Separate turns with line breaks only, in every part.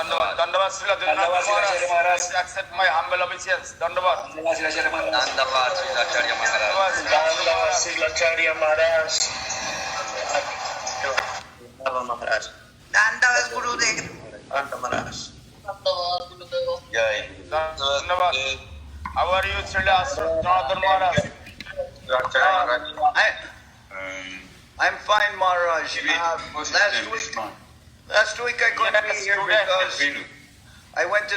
Dandavad Srila Dindranand Maharaj. Accept my humble obeisance. Dandavad.
Dandavad Srilacharya Maharaj.
Dandavad Srilacharya Maharaj.
Maharaj.
Dandavad Gurudev.
Maharaj.
Dandavad. How are you, Srila Asranathan Maharaj?
I'm fine, Maharaj. Last week I couldn't be here because I went to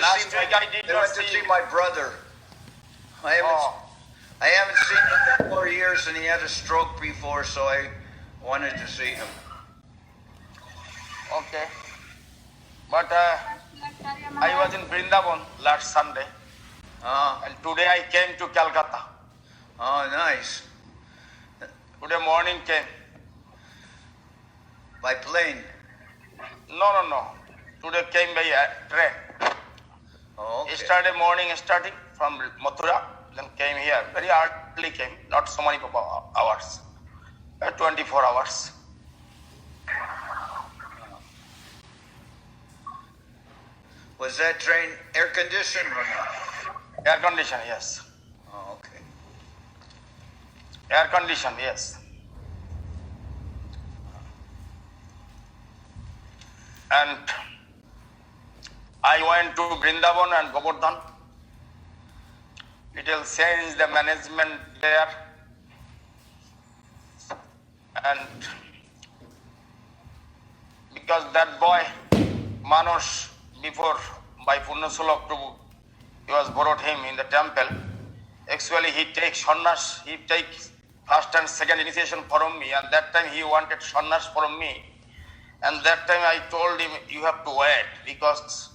see my brother. I haven't seen him in 4 years, and he had a stroke before, so I wanted to see him.
Okay. But I was in Vrindavan last Sunday. And today I came to Calcutta.
Oh, nice.
Today morning came.
By plane?
No. Today came by train.
Oh, okay.
Yesterday morning starting from Mathura, then came here. Very early came, not so many hours. 24 hours.
Was that train air conditioned or not?
Air condition, yes.
Oh, okay.
Air condition, yes. And I went to Vrindavan and Govardhan. It will change the management there. And because that boy, Manush, before by Punnasulok Prabhu, he was brought him in the temple. Actually, he takes sannyas, he takes first and second initiation from me, and that time he wanted sannyas from me. And that time I told him, you have to wait, because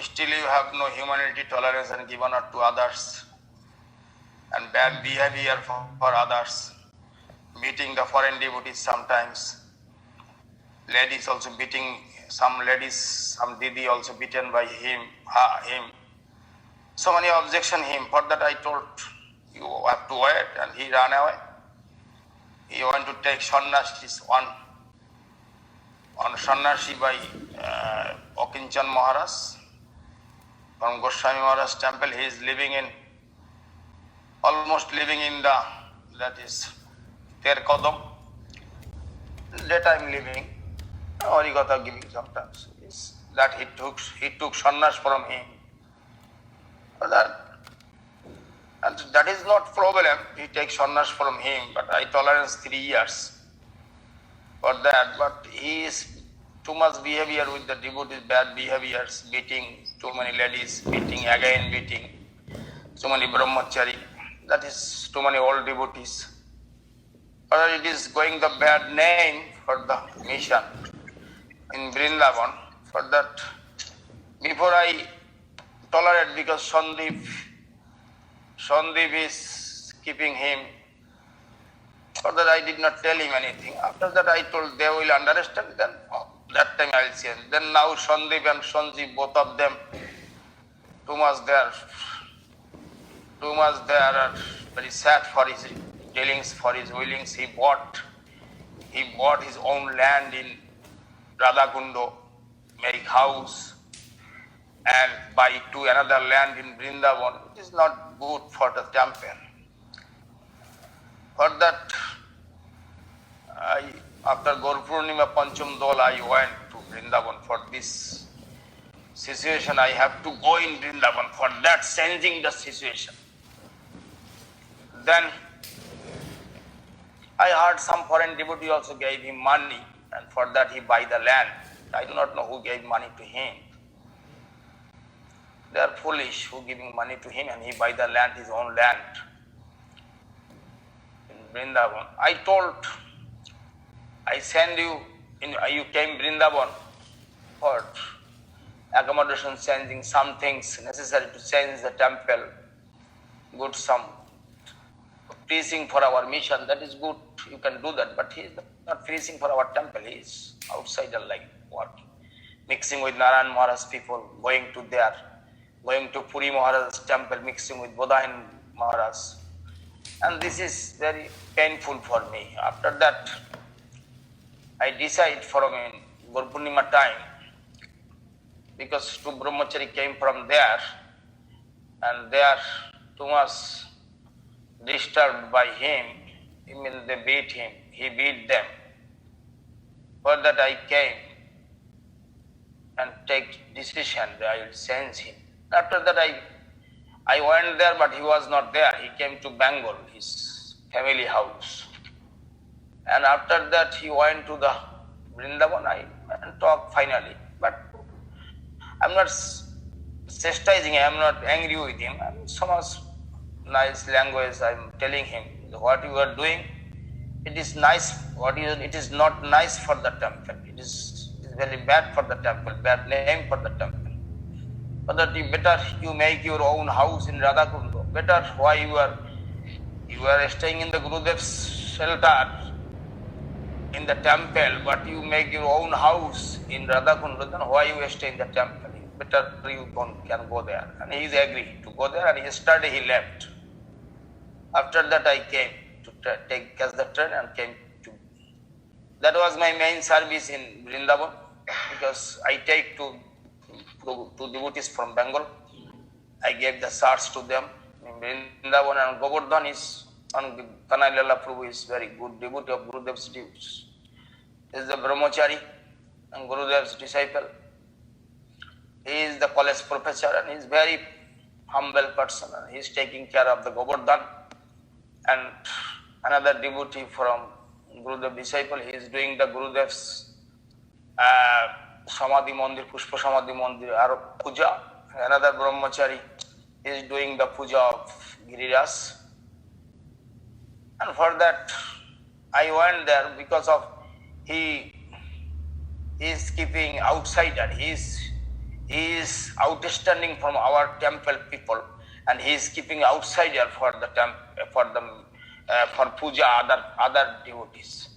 still you have no humanity, tolerance and give honor to others, and bad behavior for others, beating the foreign devotees sometimes, ladies also beating, some ladies, some Didi also beaten by him. So many objection him. For that I told, you have to wait, and he ran away. He want to take sannyas on sannyasi by Okinchan Maharaj from Goswami Maharaj temple. He is almost living in that is Terkodam. That I am living. Origata giving sometimes. That he took sannyas from him. And that is not problem. He takes sannyas from him, but I tolerance 3 years for that. But he is too much behavior with the devotees, bad behaviors, beating too many ladies, beating again, beating too many brahmachari. That is too many old devotees. Or it is going the bad name for the mission in Vrindavan. For that, before I tolerate, because Sandeep is keeping him. For that I did not tell him anything. After that I told they will understand, then that time I will change. Then now Sandeep and Sanjeev, both of them, too much they are very sad for his dealings, for his willings. He bought his own land in Radhakundo, make house, and buy to another land in Vrindavan. It is not good for the temple. For that, after Gaur Purnima Pancham Dol, I went to Vrindavan. For this situation, I have to go in Vrindavan. For that, changing the situation. Then I heard some foreign devotee also gave him money, and for that he buy the land. I do not know who gave money to him. They are foolish who giving money to him, and he buy the land, his own land in Vrindavan. I told, I send you, you came Vrindavan for accommodation, changing some things necessary to change the temple, good some preaching for our mission. That is good, you can do that, but he is not preaching for our temple. He is outsider like working, mixing with Narayan Maharaj people, going to Puri Maharaj's temple, mixing with Bodhayan Maharaj. And this is very painful for me. After that, I decide from Gaur Purnima time, because two brahmachari came from there and they are too much disturbed by him. I mean, they beat him, he beat them. For that I came and take decision that I will change him. After that I went there, but he was not there. He came to Bengal, his family house. And after that he went to the Vrindavan and talked finally. But I'm not chastising him, I'm not angry with him. I'm so much nice language I'm telling him. What you are doing, it is nice. It is not nice for the temple. It is very bad for the temple, bad name for the temple. But that you make your own house in Radhakund. Better why you are staying in the Gurudev's shelter in the temple, but you make your own house in Radhakund. Then why you stay in the temple? Better you can go there. And he is agreed to go there, and yesterday he left. After that I came to catch the train and came to. That was my main service in Vrindavan, because I take two devotees from Bengal. I gave the sarts to them. In Vrindavan and Govardhan is, and Kanai Lala Prabhu is very good devotee of Gurudev's devotees. He is the brahmachari and Gurudev's disciple. He is the college professor and he is very humble person. He is taking care of the Govardhan. And another devotee from Gurudev disciple, he is doing the Gurudev's Samadhi Mandir, Pushpa Samadhi Mandir, Puja. Another brahmachari is doing the puja of Giriraj. And for that, I went there because of he is keeping outsider. He is outstanding from our temple people, and he is keeping outsider for the for puja other devotees.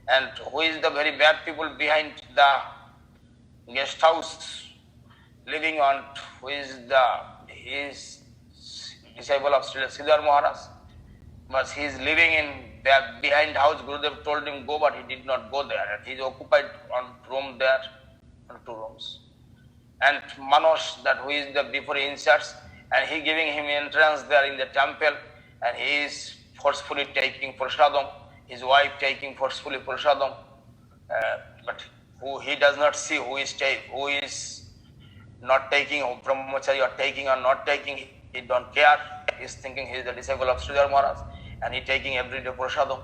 And who is the very bad people behind the guest house living on? Who is his disciple of Sridhar Maharaj? But he is living in that behind house. Gurudev told him go, but he did not go there, and he is occupied on room there, on 2 rooms. And Manoj, that who is the before inserts, and he giving him entrance there in the temple, and he is forcefully taking prasadam. His wife taking forcefully prasadam, but he does not see who is not taking, brahmachari or taking or not taking. He don't care. He is thinking he is the disciple of Sridhar Maharaj, and he taking every day prasadam.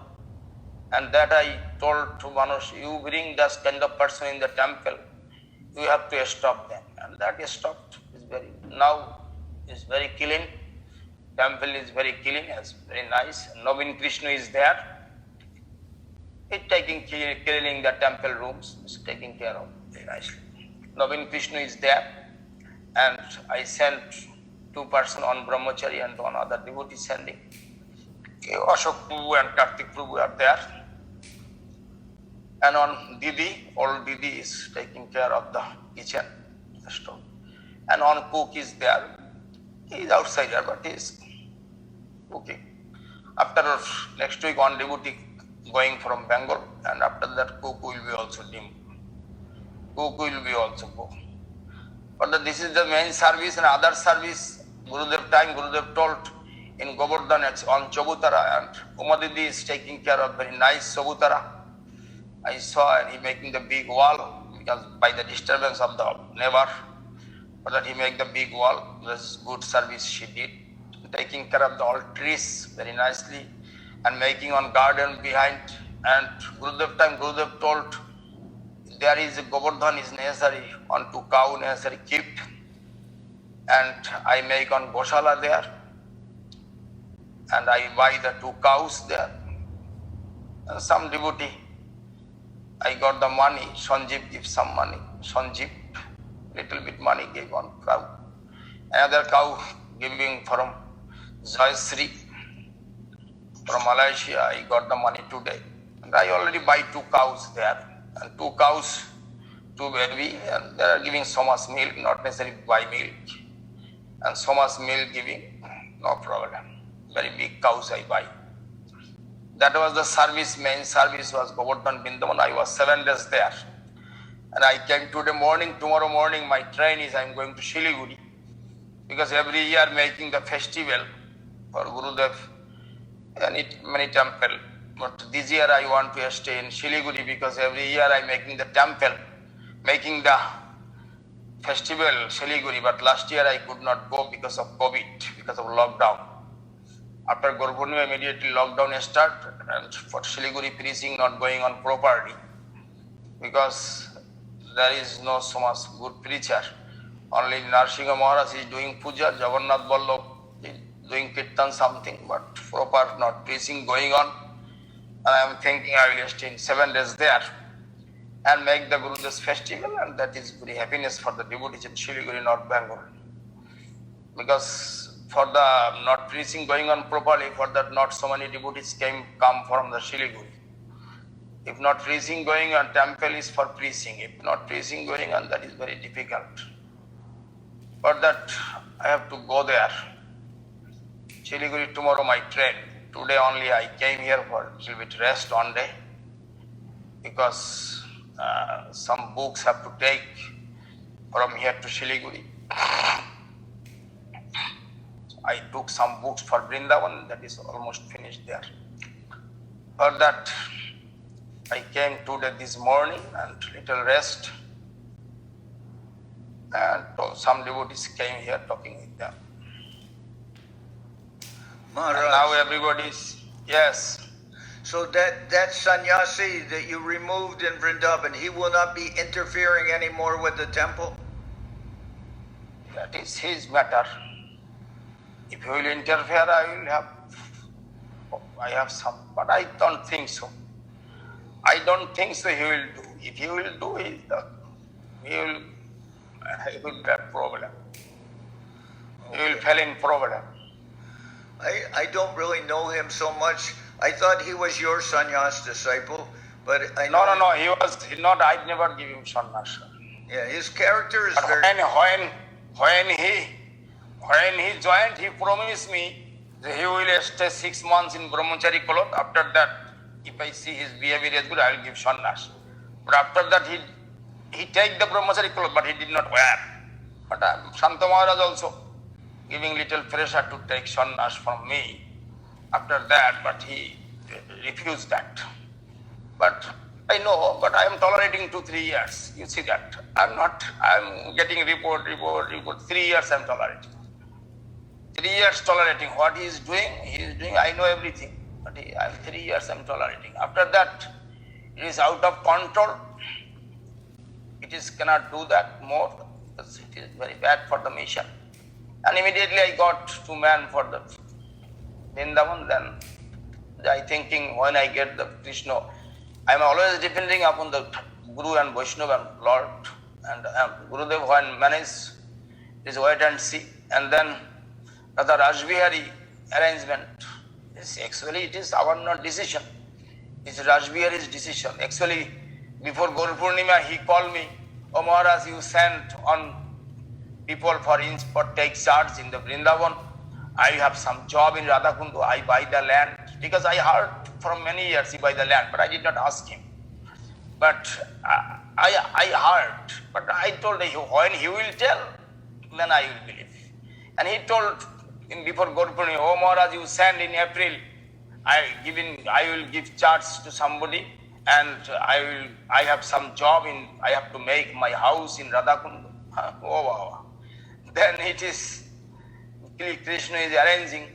And that I told to Manoj, you bring this kind of person in the temple, you have to stop them. And that is stopped. Now is very clean. Temple is very clean, it's very nice. Navin Krishna is there. He's cleaning the temple rooms, he's taking care of very nicely. Navin Krishna is there, and I sent 2 persons on brahmachari and one other devotee sending. Ashok Prabhu and Kartik Prabhu are there. And on Didi, old Didi is taking care of the kitchen, the stove. And on cook is there. He is outsider, but he is cooking. After next week, one devotee going from Bengal, and after that cook will be also go. But this is the main service, and other service, Gurudev told in Govardhan on Chabutara, and Uma Didi is taking care of very nice Chabutara. I saw, and he making the big wall, because by the disturbance of the neighbor, but that he make the big wall. This good service she did, taking care of the all trees very nicely, and making on garden behind. And Gurudev told there is a Govardhan is necessary, on 2 cow necessary keep, and I make on Goshala there, and I buy the 2 cows there. And some devotee, I got the money, Sanjeev gives some money, little bit money gave on cow. Another cow giving from Jayasri from Malaysia, I got the money today. And I already buy 2 cows there, and 2 cows, 2 baby, and they are giving so much milk, not necessarily buy milk. And so much milk giving, no problem. Very big cows I buy. That was the service, main service was Govardhan Vrindavan. I was 7 days there. And I came today morning, tomorrow morning my train is, I'm going to Shiliguri. Because every year making the festival for Gurudev and many temple. But this year I want to stay in Shiliguri because every year I making the temple, making the festival Shiliguri. But last year I could not go because of COVID, because of lockdown. After Guru Purnima, immediately lockdown start, and for Shiliguri preaching not going on properly because there is no so much good preacher. Only Narsingha Maharaj is doing puja, Jagannath Vallabh is doing kirtan something, but proper not preaching going on. And I am thinking I will stay in 7 days there and make the Gurudev's festival, and that is very happiness for the devotees in Shiliguri, North Bengal. Because for the not preaching going on properly, for that not so many devotees come from the Shiliguri. If not preaching going on, temple is for preaching. If not preaching going on, that is very difficult. For that, I have to go there. Shiliguri tomorrow my train. Today only I came here for a little bit rest one day because some books have to take from here to Shiliguri. I took some books for Vrindavan, that is almost finished there. For that, I came today this morning and little rest. And some devotees came here talking with them.
Maharaj.
And now everybody is, yes.
So that sannyasi that you removed in Vrindavan, he will not be interfering anymore with the temple?
That is his matter. If he will interfere, I have some, but I don't think so. I don't think so he will do. If he will do, he will have problem. He will fall in problem.
I don't really know him so much. I thought he was your sannyas disciple, but I know.
No, he was not. I never give him sannyas.
Yeah, his character is
But
very.
when he joined, he promised me that he will stay 6 months in brahmachari cloth. After that, if I see his behavior is good, I will give sannyas. But after that, he take the brahmachari cloth, but he did not wear. But Shanta Maharaj also giving little pressure to take sannyas from me. After that, but he refused that. But I know, but I am tolerating 2-3 years. You see that. I am getting report. 3 years I am tolerating. 3 years tolerating. What he is doing, I know everything. But 3 years I am tolerating. After that, it is out of control. Cannot do that more because it is very bad for the mission. And immediately I got 2 men for the Vrindavan. Then I thinking when I get the Krishna, I am always depending upon the Guru and Vaishnava and Lord. And Gurudev when manage is wait and see. And then the Rajbihari arrangement. Actually it is our not decision. It's Rajbihari's decision. Actually before Guru Purnima he called me, "Oh Maharaj, you sent on people for take charge in the Vrindavan. I have some job in Radhakundu. I buy the land." Because I heard from many years he buy the land, but I did not ask him. But I heard, but I told him when he will tell, then I will believe. And he told before Guru Purnima, "Oh Maharaj, you send in April. I will give charge to somebody, and I have some job I have to make my house in Radhakundu." Oh wow. Then it is Krishna is arranging,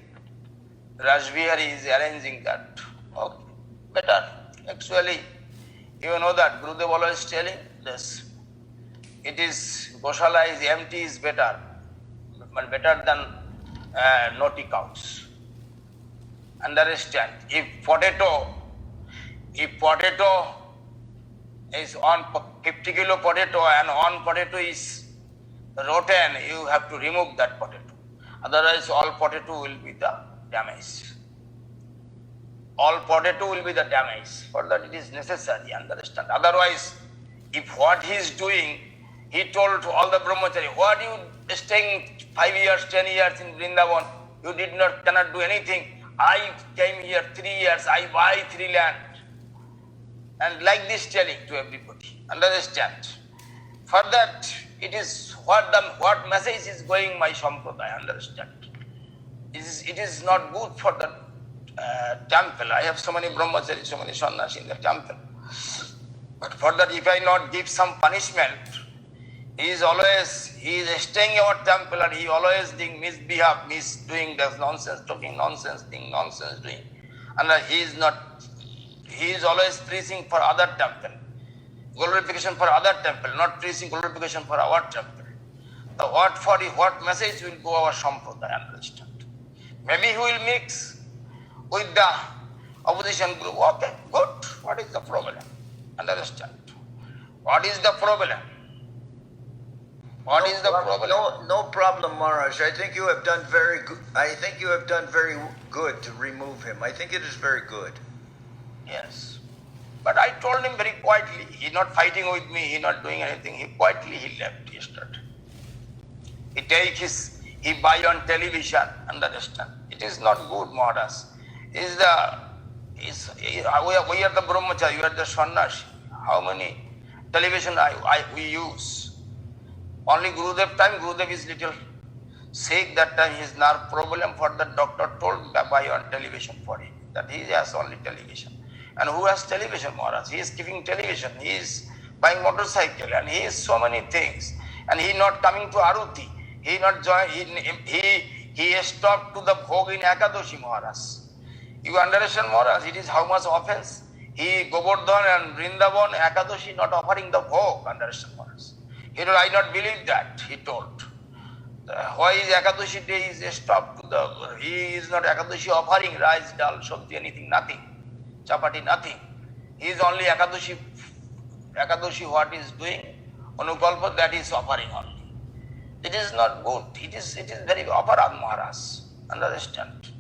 Rajbihari is arranging that. Okay, better. Actually, you know that Gurudev always telling this. It is Goshala is empty is better, but better than naughty cows. Understand? If potato is on 50 kilo potato and one potato is rotten, you have to remove that potato. Otherwise, all potato will be the damage. All potato will be the damage. For that, it is necessary. Understand? Otherwise, if what he is doing, he told all the brahmachari, "What you staying 5 years, 10 years in Vrindavan? You cannot do anything. I came here 3 years. I buy 3 land." And like this telling to everybody. Understand? For that, it is what message is going my sampradaya, understand? It is not good for the temple. I have so many brahmacharis, so many sannyasis in the temple. But for that, if I not give some punishment, he is staying in our temple and he always doing doing this nonsense, talking nonsense, doing nonsense, doing. And he is always preaching for other temple. Glorification for other temple, not preaching glorification for our temple. So what message will go our sampradaya, understand? Maybe he will mix with the opposition group. Okay, good. What is the problem? Understand? What is the problem? What is the problem?
No problem, Maharaj. I think you have done very good. I think you have done very good to remove him. I think it is very good.
Yes. But I told him very quietly. He not fighting with me. He not doing anything. He left yesterday. He buy on television. Understand? It is not good, Maharaj. We are the brahmachari. We are the sannyasi. How many television we use? Only Gurudev time, Gurudev is little sick that time, his nerve problem. For the doctor told buy on television for him, that he has only television. And who has television, Maharaj? He is giving television, he is buying motorcycle, and he is so many things. And he not coming to Aruti, he not join, he stopped to the bhog in Ekadashi, Maharaj. You understand, Maharaj? It is how much offense. He Govardhan and Vrindavan, Ekadashi not offering the bhog, understand, Maharaj? He told, I not believe that, he told. Why is Ekadashi day is stopped to the, he is not Ekadashi offering rice, dal, sabji, anything, nothing. Chapati, nothing. He is only Ekadashi what is doing, Anukalpa, that is offering only. It is not good. It is very aparad, Maharaj. Understand?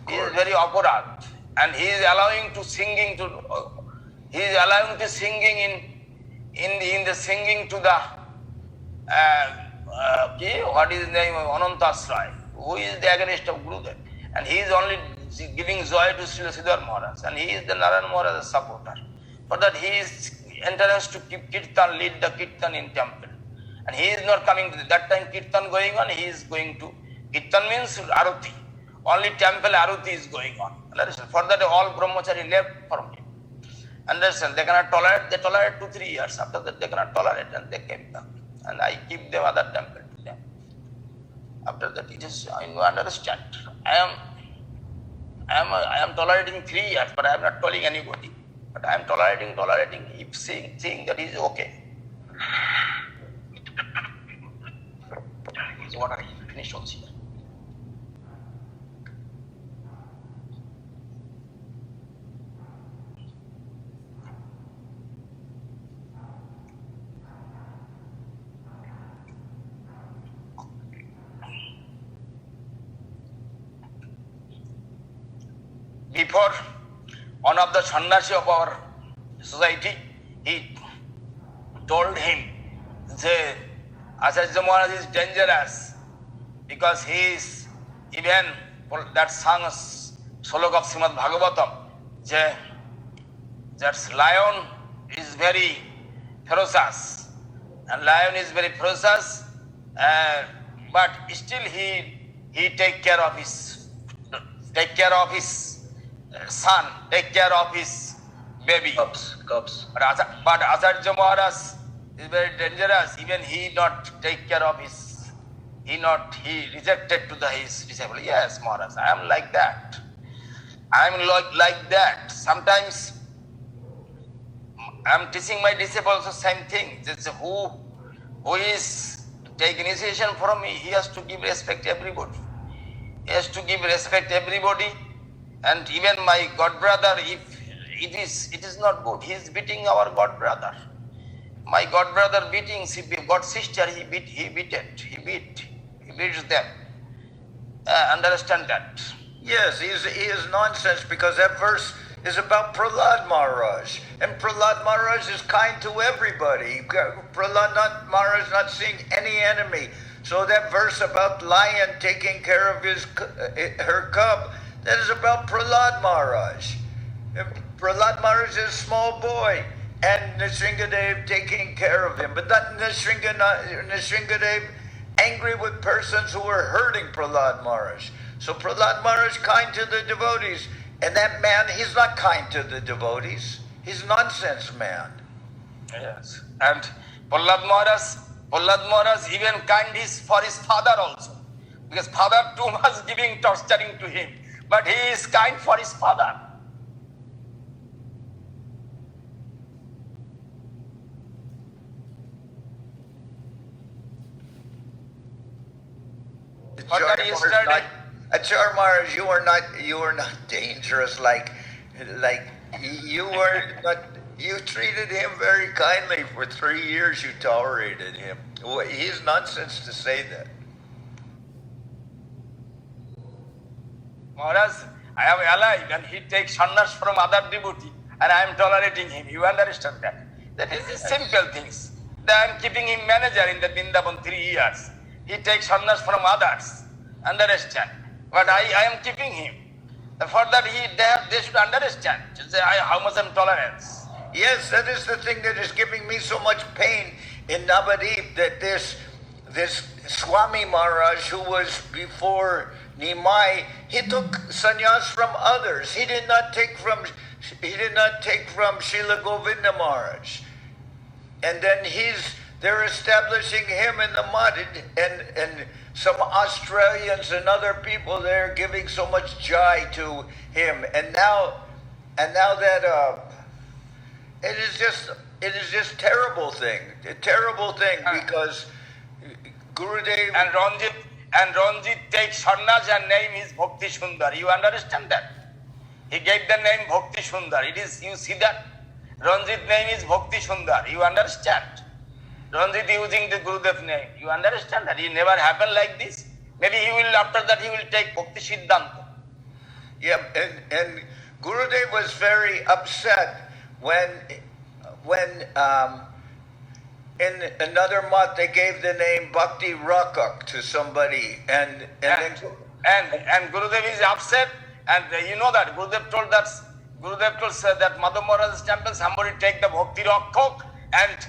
He is very aparad. And he is allowing to singing in the singing to the what is his name, Anantasrai, who is the against of Gurudev, and he is only giving joy to Srila Siddhar Maharaj, and he is the Narayan Maharaj's supporter. For that he is entrance to keep Kirtan, lead the Kirtan in temple, and he is not coming to that time Kirtan going on, he is going to, Kirtan means Aruti, only temple Aruti is going on. For that all brahmachari left from him. Understand? They cannot tolerate, they tolerate 2-3 years. After that, they cannot tolerate and they came back. And I keep them other temple to them. After that, it is, I understand. I am tolerating 3 years, but I am not telling anybody. But I am tolerating, if seeing that is okay. So what are you? Finish also here. Before, one of the sannyasi of our society, he told him, say, Acharya Maharaj is dangerous because he is, even that song Slok of Srimad Bhagavatam, that lion is very ferocious, and lion is very ferocious, but still he take care of his son, take care of his baby.
Cubs.
But Acharya Maharaj is very dangerous. Even he not take care of his, he rejected to his disciple. Yes, Maharaj, I am like that. I am like that. Sometimes I am teaching my disciples the same thing. Who is take initiation from me, he has to give respect to everybody. He has to give respect to everybody. And even my god brother, if it is not good, he is beating our god brother. My god brother beating god sister, he beats them. Understand that?
Yes, he is nonsense, because that verse is about Prahlad Maharaj, and Prahlad Maharaj is kind to everybody. Prahlad Maharaj is not seeing any enemy. So that verse about lion taking care of her cub, that is about Prahlad Maharaj. And Prahlad Maharaj is a small boy. and Nrsingadev taking care of him. But that Nrsingadev angry with persons who were hurting Prahlad Maharaj. So Prahlad Maharaj kind to the devotees. And that man, he's not kind to the devotees. He's a nonsense man.
Yes. And Prahlad Maharaj even kind is for his father also. Because father too much giving torturing to him. But he is kind for his father.
Acharya Maharaj, you are not dangerous like you were not. You treated him very kindly for 3 years. You tolerated him. He's nonsense to say that.
Maharaj, I am alive and he takes sannyas from other devotee and I am tolerating him. You understand that? That is the simple things. I am keeping him manager in the Vrindavan 3 years. He takes sannyas from others. Understand? But I am keeping him. For that they should understand how much I am tolerance.
Yes, that is the thing that is giving me so much pain in Navadip, that this Swami Maharaj, who was before Nimai, he took sannyas from others. He did not take from Srila Govinda Maharaj. And then they're establishing him in the mud, and some Australians and other people, they're giving so much jai to him. And now that it is just terrible thing, because Gurudev
and Ranjit takes sannyas and name is Bhakti Sundar. You understand that? He gave the name Bhakti Sundar. You see that? Ranjit name is Bhakti Sundar. You understand? Ranjit using the Gurudev name. You understand that? It never happened like this. Maybe after that he will take Bhakti Siddhanta.
Yeah, and Gurudev was very upset when in another month they gave the name Bhakti Rakak to somebody, and
Gurudev is upset, and you know that Gurudev told that Madhav Maharaj's temple, somebody take the Bhakti Rakak, and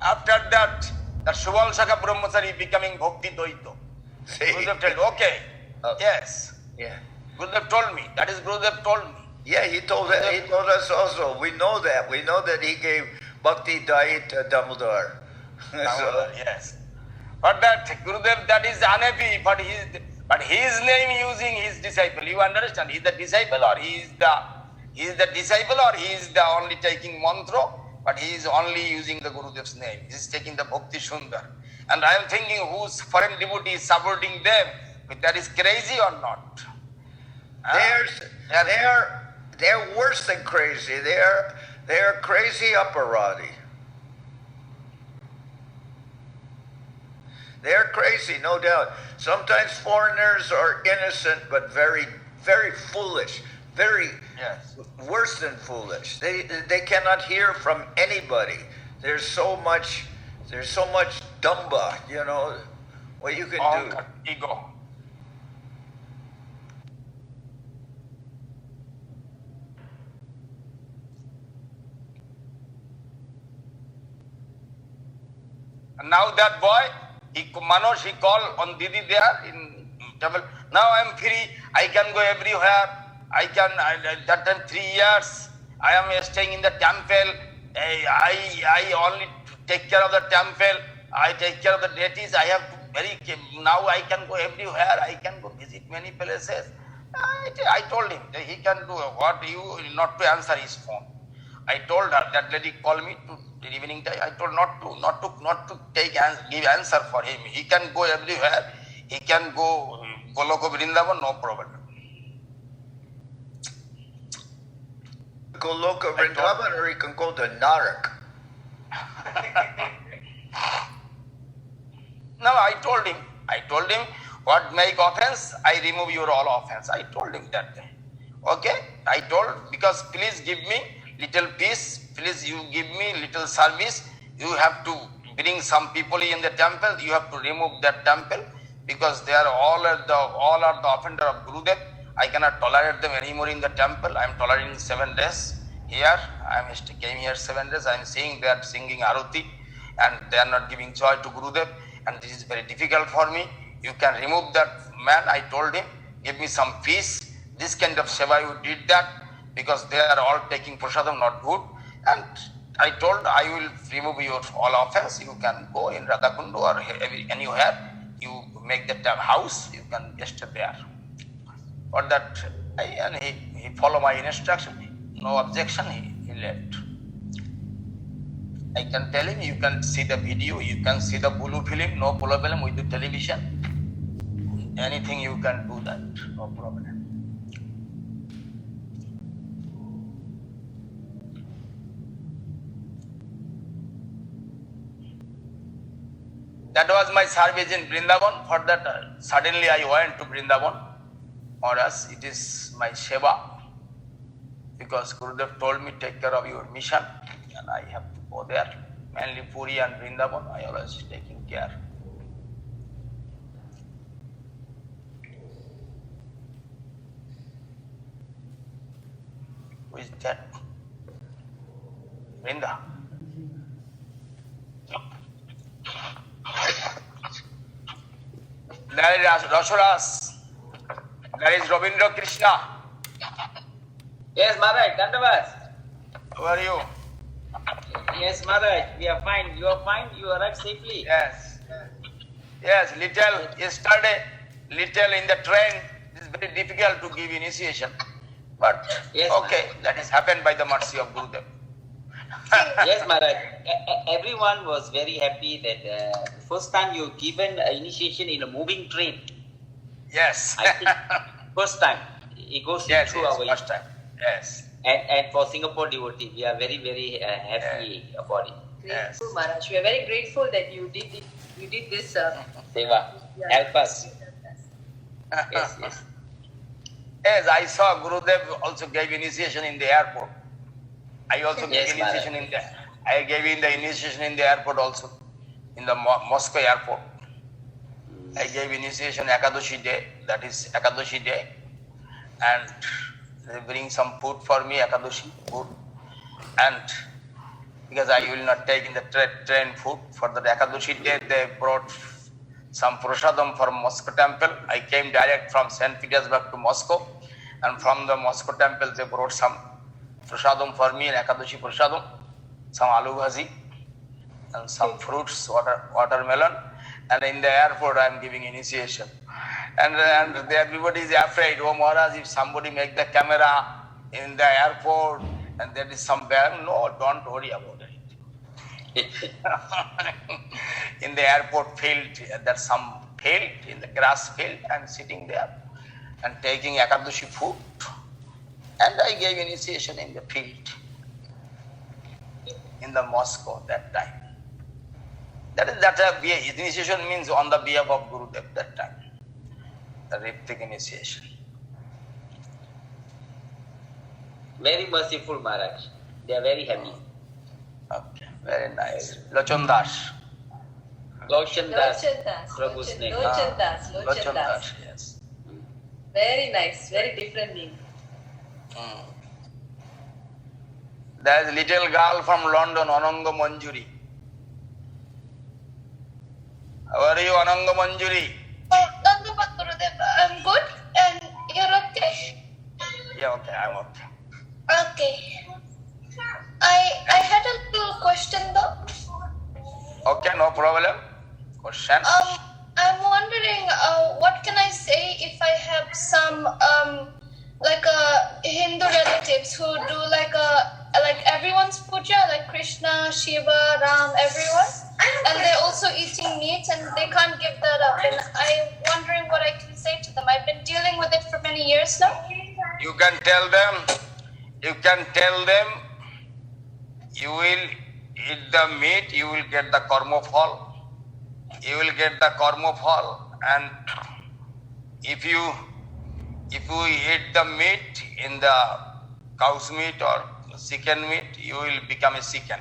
after that Subal Shaka Brahmachari becoming Bhakti Dvaita. Gurudev told, okay, yes.
Yeah.
Gurudev told me. That is Gurudev told me.
Yeah, he told us also. We know that. We know that he gave Bhakti Dait to Damodar.
Yes. But that Gurudev, that is unhappy, but his name using his disciple. You understand? He is the disciple, or he is the only taking mantra, but he is only using the Gurudev's name. He is taking the Bhakti Sundar. And I am thinking, whose foreign devotee is supporting them? That is crazy or not?
They're worse than crazy. They're crazy aparati. They're crazy, no doubt. Sometimes foreigners are innocent, but very, very foolish. Very worse than foolish. They cannot hear from anybody. There's so much dumba, what you can do.
Ego. Now that boy, Manoj, he called on Didi there in temple. Now I am free. I can go everywhere. That time 3 years, I am staying in the temple. I only take care of the temple. I take care of the deities. Now I can go everywhere. I can go visit many places. I told him that he can do not to answer his phone. I told her, that lady called me to the evening time. I told not to give answer for him. He can go everywhere. He can go Goloka Vrindavan, no problem.
Goloka Vrindavan, or he can go to Narak.
No, I told him, what make offense, I remove your all offense. I told him that. Okay? I told, because please give me little peace, please you give me little service. You have to bring some people in the temple. You have to remove that temple, because they are all are the offender of Gurudev. I cannot tolerate them anymore in the temple. I am tolerating 7 days. here. Came here 7 days. I am seeing they are singing Aruti and they are not giving joy to Gurudev, and this is very difficult for me. You can remove that man. I told him, give me some peace. This kind of seva you did that because they are all taking prasadam, not good. And I told I will remove your all offense. You can go in Radhakundu or anywhere. You make that house. You can stay there. For that, and he followed my instruction. No objection. He left. I can tell him, you can see the video, you can see the Bulu film, no problem with the television. Anything you can do that, no problem. That was my service in Vrindavan. For that, suddenly I went to Vrindavan. Or else it is my seva. Because Gurudev told me, take care of your mission. And I have to go there. Mainly Puri and Vrindavan, I always taking care. Who is that? Vrinda. There is Rashoras. There is Ravindra Krishna.
Yes, Maharaj, Dandavat.
How are you?
Yes, Maharaj, we are fine. You are fine? You arrived safely?
Yes. Yes, yesterday, little in the train. It is very difficult to give initiation. But
Yes,
okay, that is happened by the mercy of Gurudev.
Yes, Maharaj. Everyone was very happy that first time you given initiation in a moving train.
Yes.
I think first time. It goes
Yes,
through
yes,
our
first time. Yes.
And for Singapore devotee, we are very, very happy about it.
Yes.
Grateful, Maharaj. We are very grateful that you did this.
Seva, help us. Yes, yes.
Yes, I saw Gurudev also gave initiation in the airport. I also gave
Yes,
initiation in the. I gave in the initiation in the airport also, in the Moscow airport. I gave initiation Ekadashi day. That is Ekadashi day, and they bring some food for me, Ekadashi food, and because I will not take in the train food for the Ekadashi day, they brought some prasadam from Moscow temple. I came direct from St. Petersburg to Moscow, and from the Moscow temple they brought some prasadam for me, Ekadashi prasadam, some aloo bhaji, and some fruits, watermelon. And in the airport I am giving initiation. And everybody is afraid, oh Maharaj, if somebody make the camera in the airport and there is some bad, no, don't worry about it. In the airport field, there's some field, in the grass field, I'm sitting there and taking Ekadashi food. And I gave initiation in the field, in the Moscow that time. That initiation means on the behalf of Gurudev that time. The Ritik initiation.
Very merciful, Maharaj. They are very happy.
Okay, very nice. Lochon Das.
Lochan Das,
Lochan Das.
Prabhu's name.
Lochan Das.
Lochon
Lochan Das.
Das, yes.
Very nice. Very different name.
There is a little girl from London, Ananga Manjuri. How are you, Ananga Manjuri?
Dandavat Gurudev. I'm good, and you're okay?
Yeah, okay, I'm okay.
Okay. I had a little question though.
Okay, no problem. Question?
I'm wondering, what can I say if I have some Hindu relatives who do like everyone's puja, like Krishna, Shiva, Ram, everyone, and they're also eating meat and they can't give that up. And I'm wondering what I can say to them. I've been dealing with it for many years now.
You can tell them, you will eat the meat, you will get the karma phal. You will get the karma phal, and if you eat the meat in the cow's meat or chicken meat, you will become a chicken.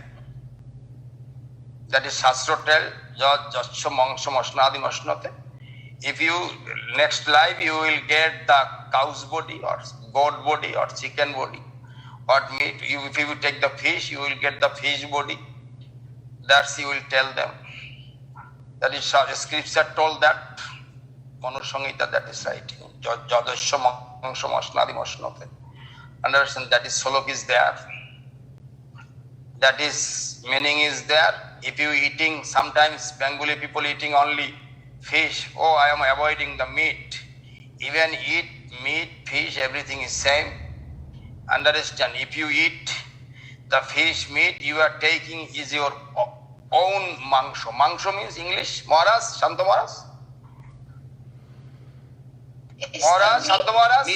That is Shastra tell, Jasya Mangsha Masnadi Masnate. If you, next life, you will get the cow's body or goat body or chicken body What meat? If you take the fish, you will get the fish body. That's you will tell them. That is scripture told that. Manusangita, that is right. Jadasya mangsha masnadi masnate. Understand that is solok is there. That is meaning is there. If you eating, sometimes Bengali people eating only fish. Oh, I am avoiding the meat. Even eat meat, fish, everything is same. Understand? If you eat the fish, meat, you are taking is your own mangsho. Mangsho means English. Maharaj, Shanta Maharaj. Maharaj, Shanta Maharaj.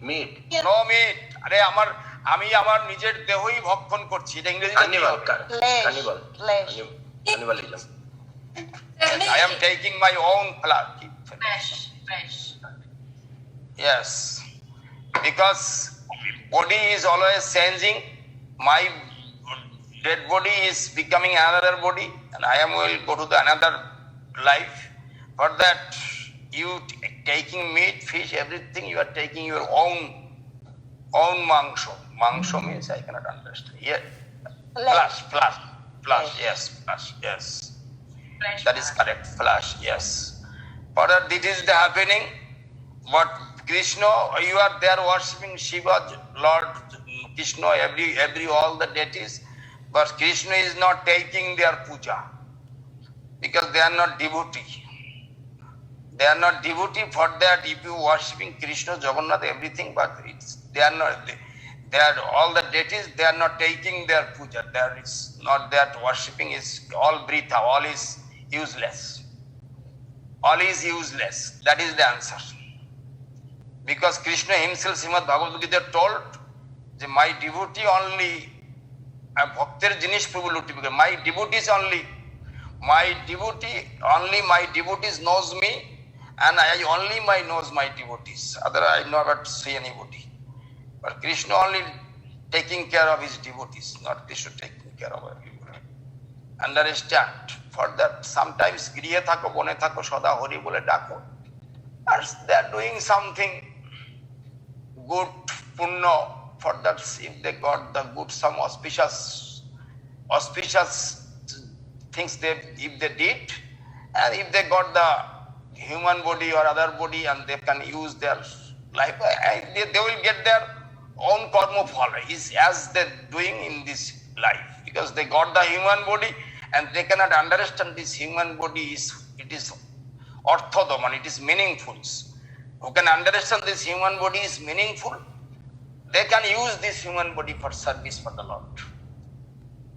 meat.
No meat. আরে আমি আমার নিজের দেহই ভক্ষণ করছি। এটা ইংরেজিতে
Cannibalism.
I am taking my own
Fresh.
Yes, because body is always changing. My dead body is becoming another body, and I will go to the another life. For that, you taking meat, fish, everything, you are taking your own mangsho. Mangsho means I cannot understand. Yeah, flesh. Yes, flesh. Yes, that is correct. Flesh. Yes. For that, this is the happening. But Krishna, you are there worshipping Shiva, Lord Krishna, every all the deities. But Krishna is not taking their puja because they are not devotee. They are not devotee. For that, if you worshipping Krishna, Jagannath, everything, but they are not. They are all the deities. They are not taking their puja. There is not that worshipping is all britha. All is useless. All is useless. That is the answer. Because Krishna himself, Srimad Bhagavad Gita told, that my devotee only, bhaktir jinish prabhu lutti, my devotees only, my devotees knows me, and I only knows my devotees. Other I never see anybody. But Krishna only taking care of his devotees, not Krishna taking care of everybody. Understand? For that, sometimes griye thako, bone thako, soda hori bole dako. As they are doing something good, punno, for that, if they got the good, some auspicious things if they did, and if they got the human body or other body and they can use their life, they will get their own karma phal, is as they doing in this life, because they got the human body and they cannot understand this human body it is orthodom, it is meaningful. Who can understand this human body is meaningful, they can use this human body for service for the Lord.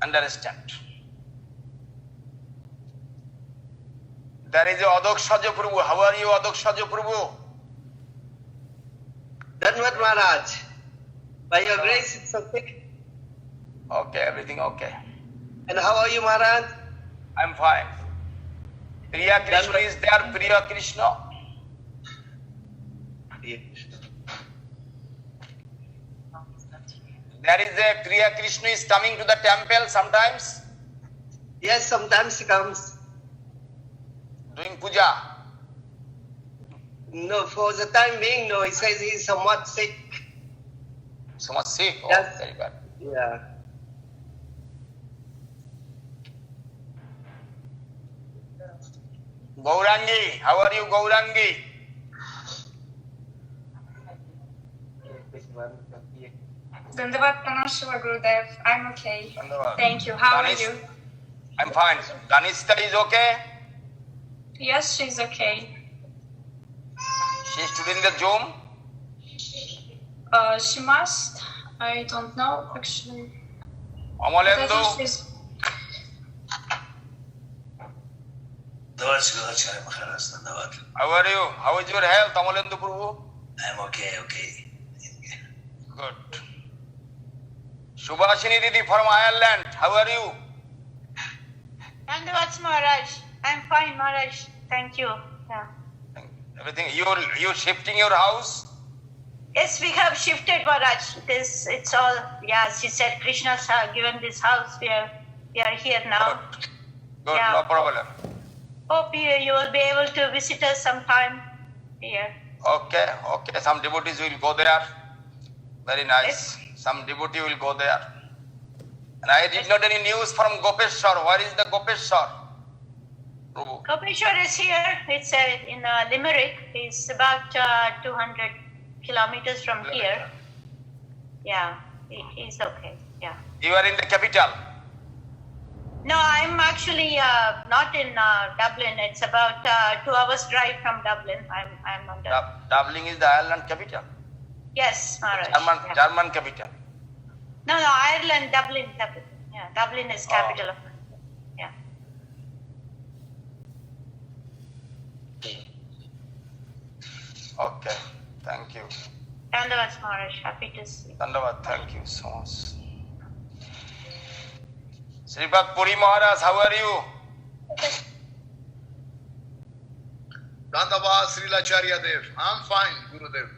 Understand? There is a Adoksaja Prabhu. How are you, Adoksaja Prabhu?
Dhanwad Maharaj. By your grace, it's okay.
Okay, everything okay.
And how are you, Maharaj?
I'm fine. Priya Krishna is there, Priya Krishna. There is a Priya Krishna is coming to the temple sometimes.
Yes, sometimes he comes.
Doing puja.
No, for the time being, no. He says he's somewhat sick.
So much sick. Oh,
Yes.
very bad.
Yeah.
Gaurangi, how are you, Gaurangi?
Dandavat Pranam Shiva Gurudev. I'm okay.
Dhanyavad.
Thank you. How are
Danish-
you?
I'm fine. Danishta is okay.
Yes, she's okay.
She is in the Zoom.
She must. I don't know actually. But I
Amalendu.
think she's.
How are you? How is your health, Amalendu Prabhu?
I'm okay.
Good. Subhashini Didi from Ireland. How are you?
Dandavats Maharaj. I'm fine, Maharaj. Thank you. Yeah.
Everything. You shifting your house?
Yes, we have shifted, Maharaj. It's all. Yeah, she said Krishna's given this house. We are here now.
Good.
Yeah.
No problem.
Hope you will be able to visit us sometime here.
Okay. Some devotees will go there. Very nice. some devotee will go there. And I did not any news from Gopeshwar. Where is the Gopeshwar? Prabhu.
Gopeshwar is here. It's in Limerick. It's about 200 kilometers from here. Yeah, he's okay. Yeah.
You are in the capital.
No, I'm actually not in Dublin. It's about 2 hours drive from Dublin. I'm on the.
Dublin is the Ireland capital.
Yes, Maharaj.
German capital.
No, Ireland, Dublin capital. Yeah, Dublin is capital of. Yeah.
Okay, thank you.
Dandavad, Maharaj. Happy to see you.
Dandavad, thank you so much. Sripad Puri Maharaj, how are you?
Dandavad Srilacharya Dev. I'm fine, Gurudev.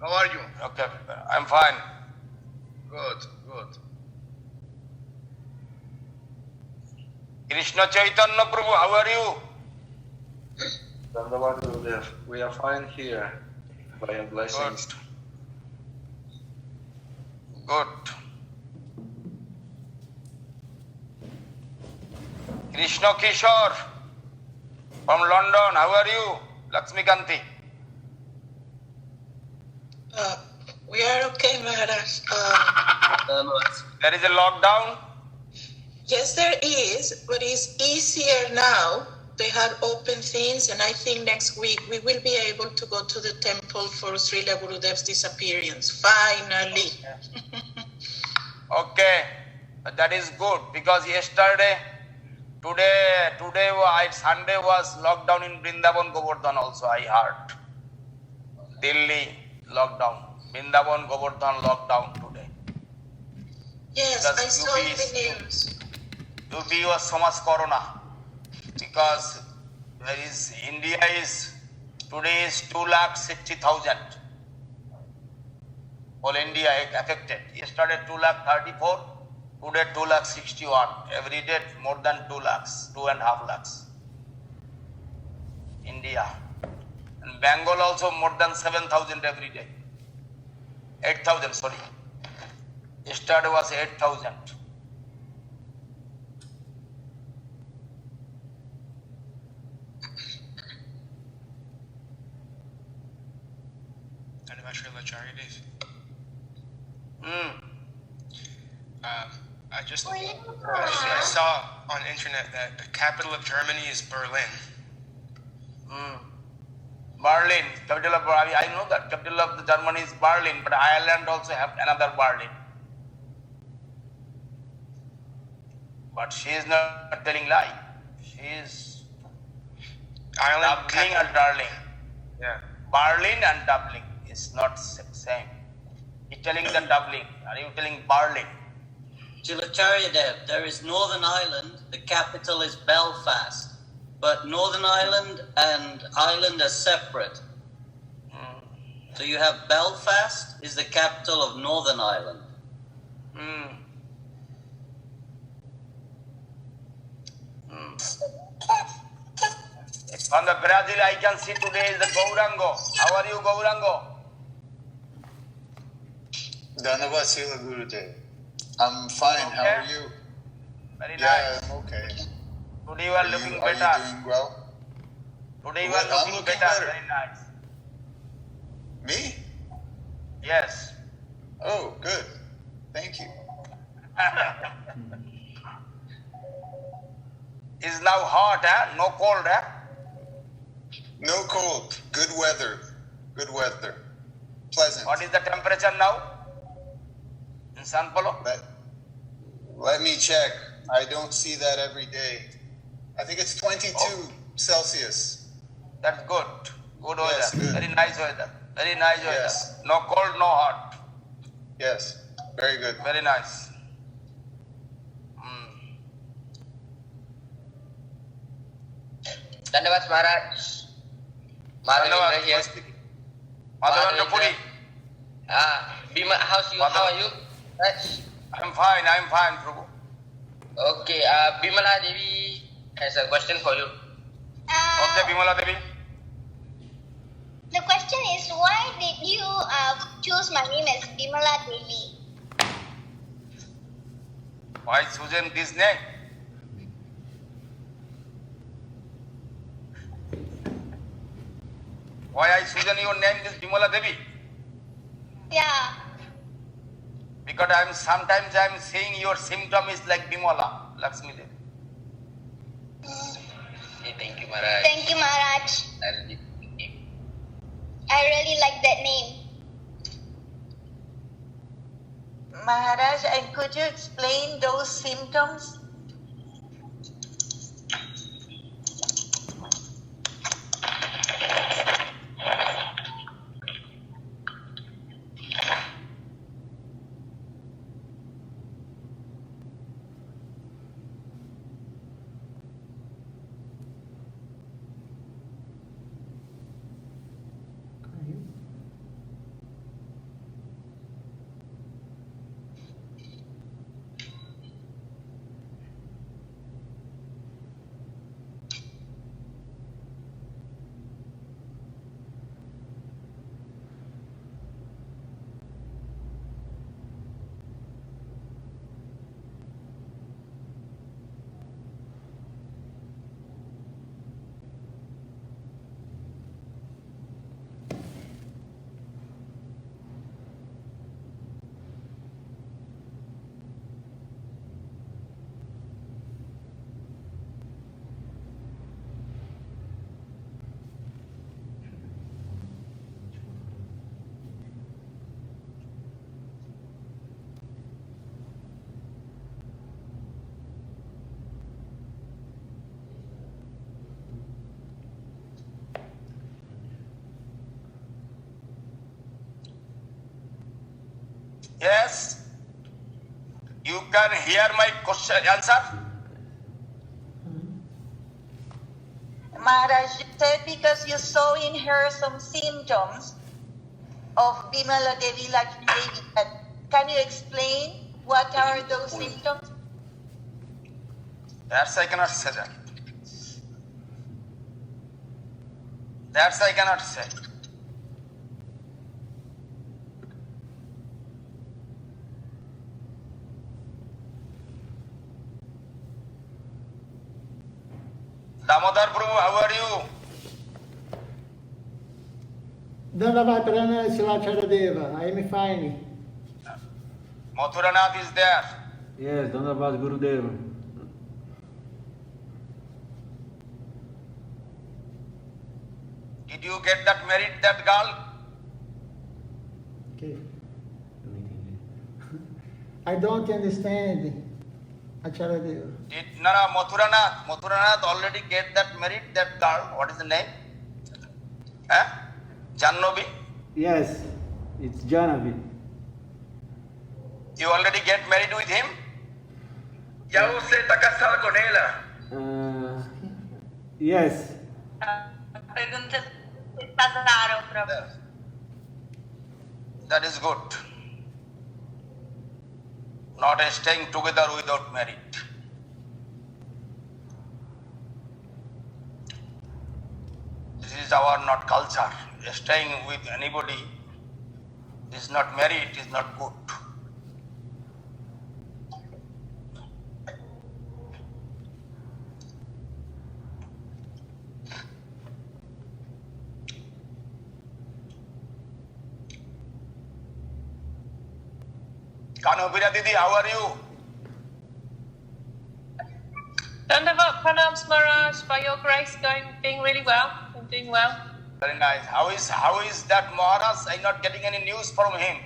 How are you?
Okay, I'm fine.
Good, good.
Krishna Chaitanya Prabhu, how are you?
Dandavad Gurudev. We are fine here by your blessings.
Good. Krishna Kishore from London, how are you? Lakshmi Kanti.
We are okay, Maharaj.
There is a lockdown.
Yes, there is, but it's easier now. They had open things, and I think next week we will be able to go to the temple for Srila Gurudev's disappearance. Finally.
Okay, that is good because yesterday, today was Sunday was lockdown in Vrindavan Govardhan also. I heard Delhi lockdown, Vrindavan Govardhan lockdown today.
Yes,
Because
I saw in the news.
UP was so much corona because India is today is 260,000. Whole India is affected. Yesterday 234,000, today 261,000. Every day more than 2 lakhs, 2.5 lakhs. India. And Bengal also more than 7,000 every day. 8,000, sorry. Yesterday was 8,000.
I saw on the internet that the capital of Germany is Berlin.
Berlin, capital of I know that capital of the Germany is Berlin, but Ireland also have another Berlin. But she is not telling lie. She is
Ireland,
Dublin and Darling.
Yeah.
Berlin and Dublin is not same. He's telling the Dublin. Are you telling Berlin?
Srivacharya Dev, there is Northern Ireland, the capital is Belfast. But Northern Ireland and Ireland are separate. So you have Belfast is the capital of Northern Ireland.
On the Brazil, I can see today is the Gaurango. How are you, Gaurango?
Dandavad Srila Gurudev. I'm fine.
Okay.
How are you?
Very
Yeah,
nice.
I'm okay.
Today you are looking
Are
better.
you doing well?
Today you
Well,
are
I'm
looking
looking
better.
better.
Very nice.
Me?
Yes.
Oh, good. Thank you.
It's now hot, no cold,
No cold. Good weather. Good weather. Pleasant.
What is the temperature now in San Paulo?
Let me check. I don't see that every day. I think it's 22 Celsius.
That's good. Good weather.
Yes, good.
Very nice weather. Very nice
Yes.
weather. No cold, no hot.
Yes. Very good.
Very nice.
Dandavad Maharaj. Madhavendra here.
Madhavendra Puri.
Bima, how are you?
I'm fine, Prabhu.
Okay, Bimala Devi has a question for you.
Okay, Bimala Devi.
The question is, why did you choose my name as Bimala Devi?
Why chosen this name? Why I chosen your name is Bimala Devi?
Yeah.
Because sometimes I'm seeing your symptom is like Bimala, Lakshmi Devi.
Hey, thank you, Maharaj.
Thank you, Maharaj. I really like that name.
Maharaj, and could you explain those symptoms?
Yes. You can hear my question answer.
Maharaj, you said because you saw in her some symptoms of Bimala Devi Lakshmi Devi. Can you explain what are those symptoms?
That's I cannot say that. That's I cannot say. Damodar Prabhu, how are you?
Dandavad Pranam Shivacharya Deva. I am fine.
Mathuranath is there.
Yes, Dandavad Gurudeva.
Did you get that married, that girl?
Okay. I don't understand. Acharya Deva.
Mathuranath already get that married, that girl. What is the name? Jannobi?
Yes, it's Janavi.
You already get married with him? Ya usted está casado con ella.
Yes.
That is good. Not staying together without marriage. This is our not culture. Staying with anybody is not married, is not good. Kanubira Didi, how are you?
Dandavat Pranams Maharaj, by your grace, being really well. I'm doing well.
Very nice. How is that Maharaj? I'm not getting any news from him.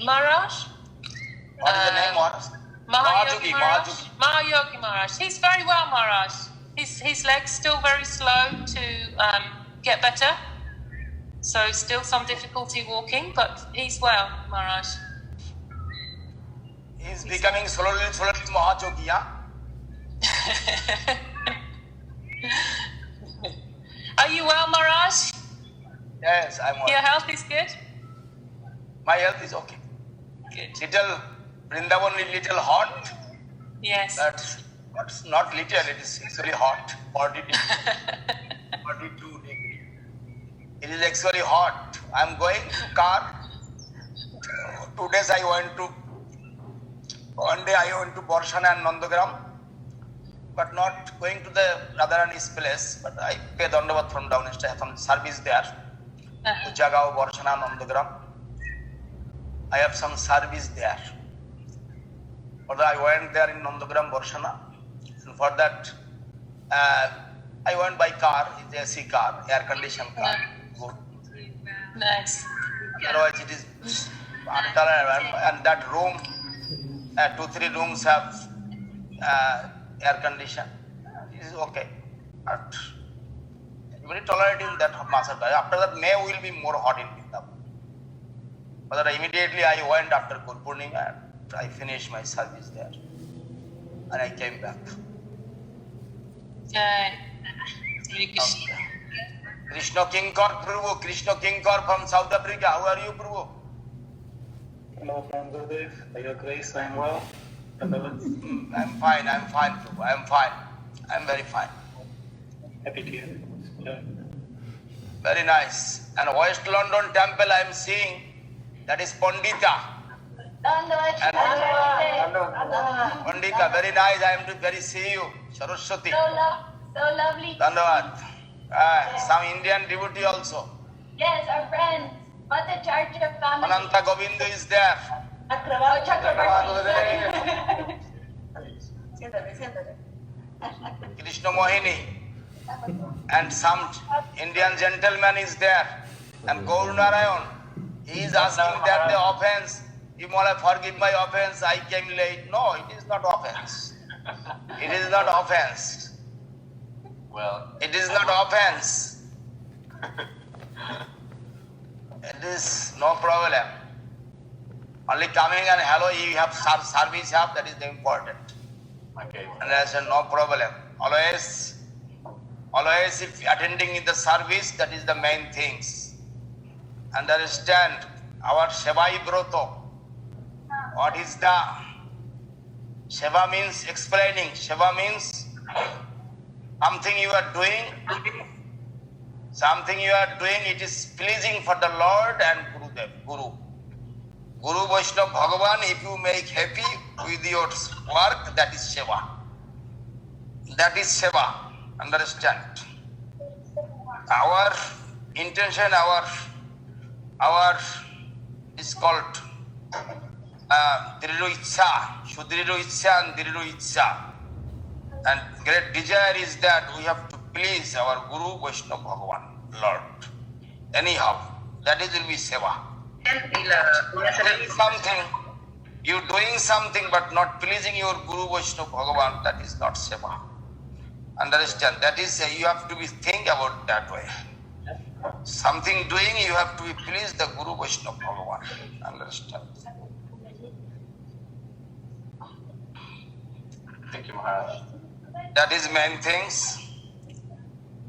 Maharaj?
What is the name, Maharaj?
Mahayogi Maharaj. Mahayogi Maharaj. He's very well, Maharaj. His leg's still very slow to get better. So still some difficulty walking, but he's well, Maharaj.
He's becoming slowly Mahayogi, yeah?
Are you well, Maharaj?
Yes, I'm well.
Your health is good?
My health is okay.
Good.
Little Vrindavan is little hot.
Yes.
That's not little, it is actually hot. 42 degree. It is actually hot. I'm going to car. 2 days I went to One day I went to Borshana and Nandagram, but not going to the Radharani's place, but I pay Dandavat from down. I have some service there. Ujagao, Borshana, Nandagram. I have some service there. For that I went there in Nandagram, Borshana. And for that, I went by car, it's AC car, air conditioned car. Good.
Nice.
Otherwise it is after and that room, 2-3 rooms have air condition. It is okay. But very tolerating that Masar. After that May will be more hot in Vrindavan. But immediately I went after Gurpurnima and I finished my service there. And I came back. Krishna Kinkar Prabhu, Krishna Kinkar from South Africa. How are you, Prabhu?
Hello, from Gurudev. By your grace, I am well.
I'm fine, Prabhu. I'm fine. I'm very fine.
Happy to hear it. Yeah.
Very nice. And West London temple I am seeing, that is Pandita. Pandita, very nice. I am to very see you. Saraswati.
So lovely.
Dandavad. Some Indian devotee also.
Yes, our friends. Bhattacharya family.
Ananta Govinda is there. Krishna Mohini. And some Indian gentleman is there. And Gaur Narayan. He is asking that the offense, you may forgive my offense, I came late. No, it is not offense. It is not offense.
Well,
it is not offense. It is no problem. Only coming and hello, you have service have, that is the important.
Okay.
And I said no problem. Always if attending in the service, that is the main things. Understand our Sevai Broto. What is the Seva means explaining. Seva means something you are doing, it is pleasing for the Lord and Gurudev, Guru Vaishnava Bhagavan. If you make happy with your work, that is Seva. That is Seva. Understand? Our intention, our is called Diriru Ichha, Shudriru Ichha and Diriru Ichha. And great desire is that we have to please our Guru Vaishnava Bhagavan, Lord. Anyhow, that is will be Seva. You doing something but not pleasing your Guru Vaishnava Bhagavan, that is not Seva. Understand? That is, you have to be think about that way. Something doing, you have to be pleased the Guru Vaishnava Bhagavan. Understand?
Thank you, Maharaj.
That is main things.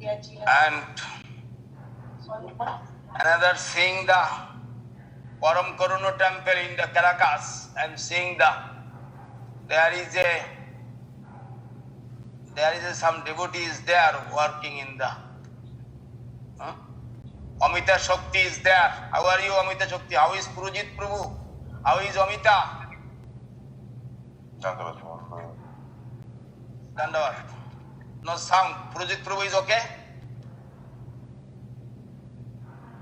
And another seeing the Param Karuna temple in the Caracas. I am seeing there is some devotees there working in the Amita Shakti is there. How are you, Amita Shakti? How is Purujit Prabhu? How is Amita? Dandavat. No sound. Purujit Prabhu is okay?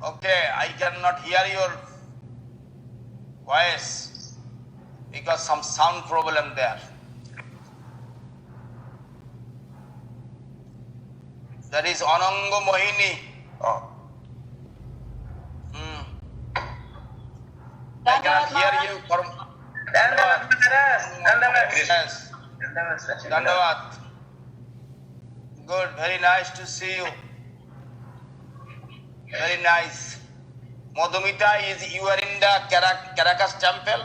Okay, I cannot hear your voice because some sound problem there. That is Ananga Mohini. Oh. I cannot hear you from
Dandavat.
Yes. Dandavat. Good, very nice to see you. Very nice. Madhumita, you are in the Caracas temple?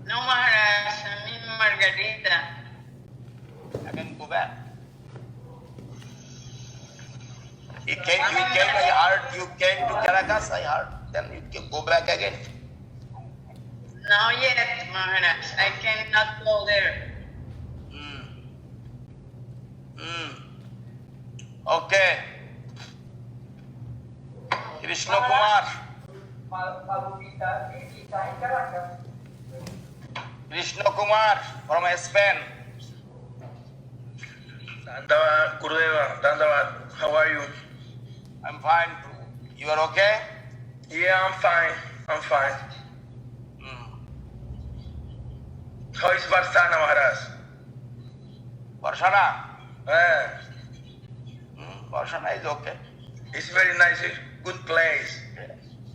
No, Maharaj, I'm in Margarita.
I can go back. I heard you came to Caracas, I heard. Then you can go back again.
Not yet, Maharaj. I cannot go there.
Okay. Krishna Kumar. Krishna Kumar from Spain.
Dandavad, Gurudeva, Dandavad. How are you?
I'm fine. You are okay?
Yeah, I'm fine. I'm fine. How is Varsana, Maharaj?
Varsana?
Yeah.
Varsana is okay.
It's very nice, it's good place.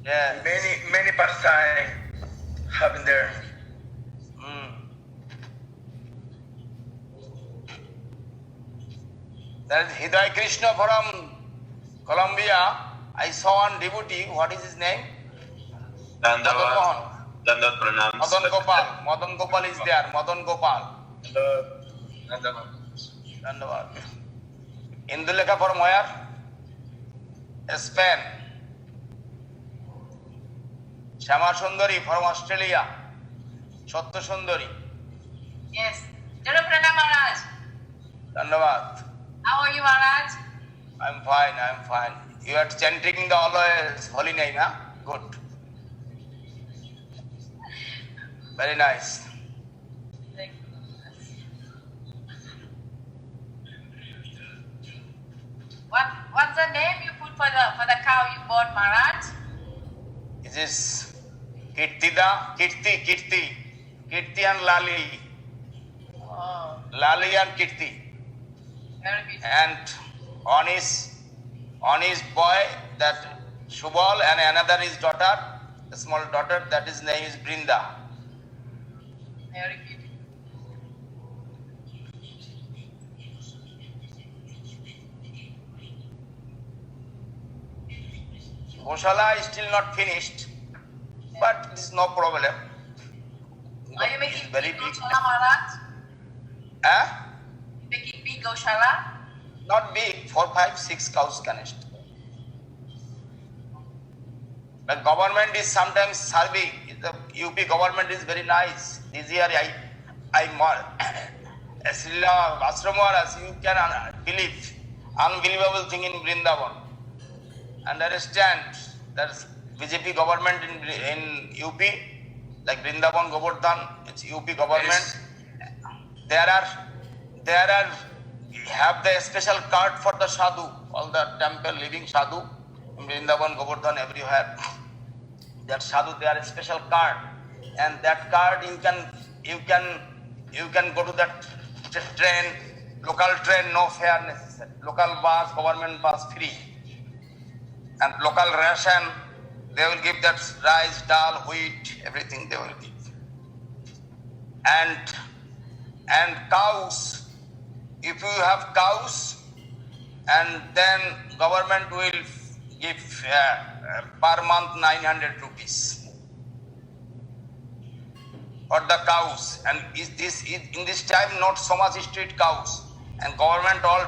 Yeah.
Many pastime happen there.
There is Hidai Krishna from Colombia. I saw one devotee. What is his name?
Dandavad pranams.
Madan Gopal. Madan Gopal is there. Madan Gopal. Dandavad. Indulekha from where? Spain. Shama Sundari from Australia. Satya Sundari.
Yes. Jana Pranam Maharaj.
Dandavad.
How are you, Maharaj?
I'm fine. You are chanting the always holy name, huh? Good. Very nice.
What's the name you put for the cow you bought, Maharaj?
This is Kirti and Lali.
Oh.
Lali and Kirti.
Very beautiful.
And on his boy, that Shubal, and another is daughter, a small daughter, that his name is Brinda.
Very beautiful.
Goshala is still not finished, but this is no problem.
Are you making
very
big
big.
Goshala, Maharaj?
Huh?
Making big Goshala?
Not big, 4, 5, 6 cows can stay. The government is sometimes serving. The UP government is very nice. This year Srila Vasramaras, you can believe unbelievable thing in Vrindavan. And understand that BJP government in UP, like Vrindavan Govardhan, it's UP government.
Yes.
There are have the special card for the sadhu, all the temple living sadhu in Vrindavan Govardhan everywhere. That sadhu, they are a special card, and that card you can go to that train, local train, no fare necessary. Local bus, government bus free, and local ration. They will give that rice, dal, wheat, everything they will give. And cows. If you have cows, and then government will give per month 900 rupees for the cows. And in this time not so much street cows, and government all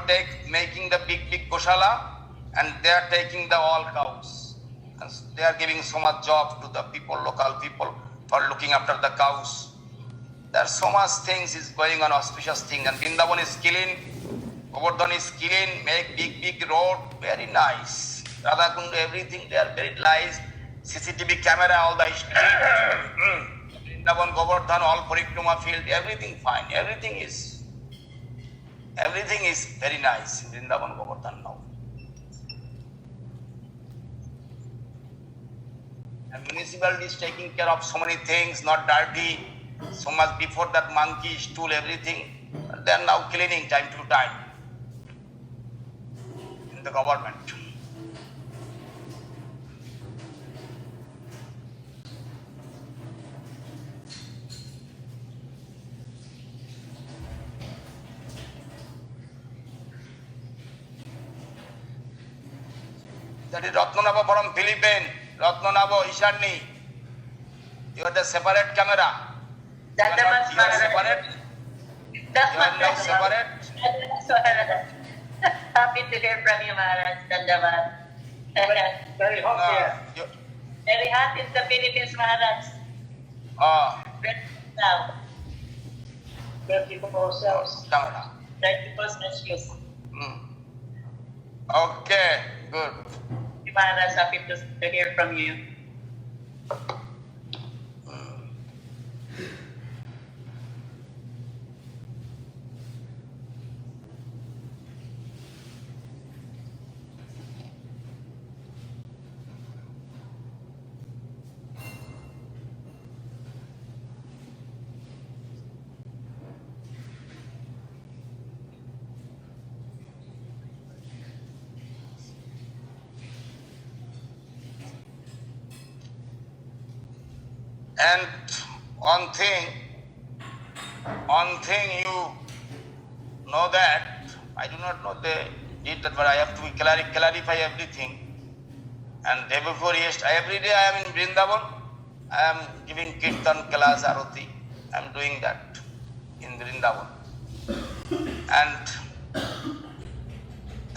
making the big Goshala, and they are taking the all cows. And they are giving so much job to the people, local people, for looking after the cows. There are so much things is going on, auspicious thing, and Vrindavan is clean, Govardhan is clean, make big road, very nice. Radhakund, everything, they are very nice. CCTV camera, all the street. Vrindavan, Govardhan, all Parikrama field, everything fine. Everything is very nice in Vrindavan, Govardhan now. And municipality is taking care of so many things, not dirty. So much before that monkey, stool, everything. They are now cleaning time to time in the government. That is Ratnanava from Philippines. Ratnanava Ishani. You are the separate camera. You are separate. You are now separate.
Happy to hear from you, Maharaj. Dandavad.
Very hot here.
Very hot in the Philippines, Maharaj. Now. 34 cells.
Camera.
34 Celsius.
Okay, good.
Maharaj, happy to hear from you.
And one thing you know that, I do not know they did that, but I have to clarify everything. And day before yesterday, every day I am in Vrindavan, I am giving Kirtan, Kailash, Arati. I am doing that in Vrindavan.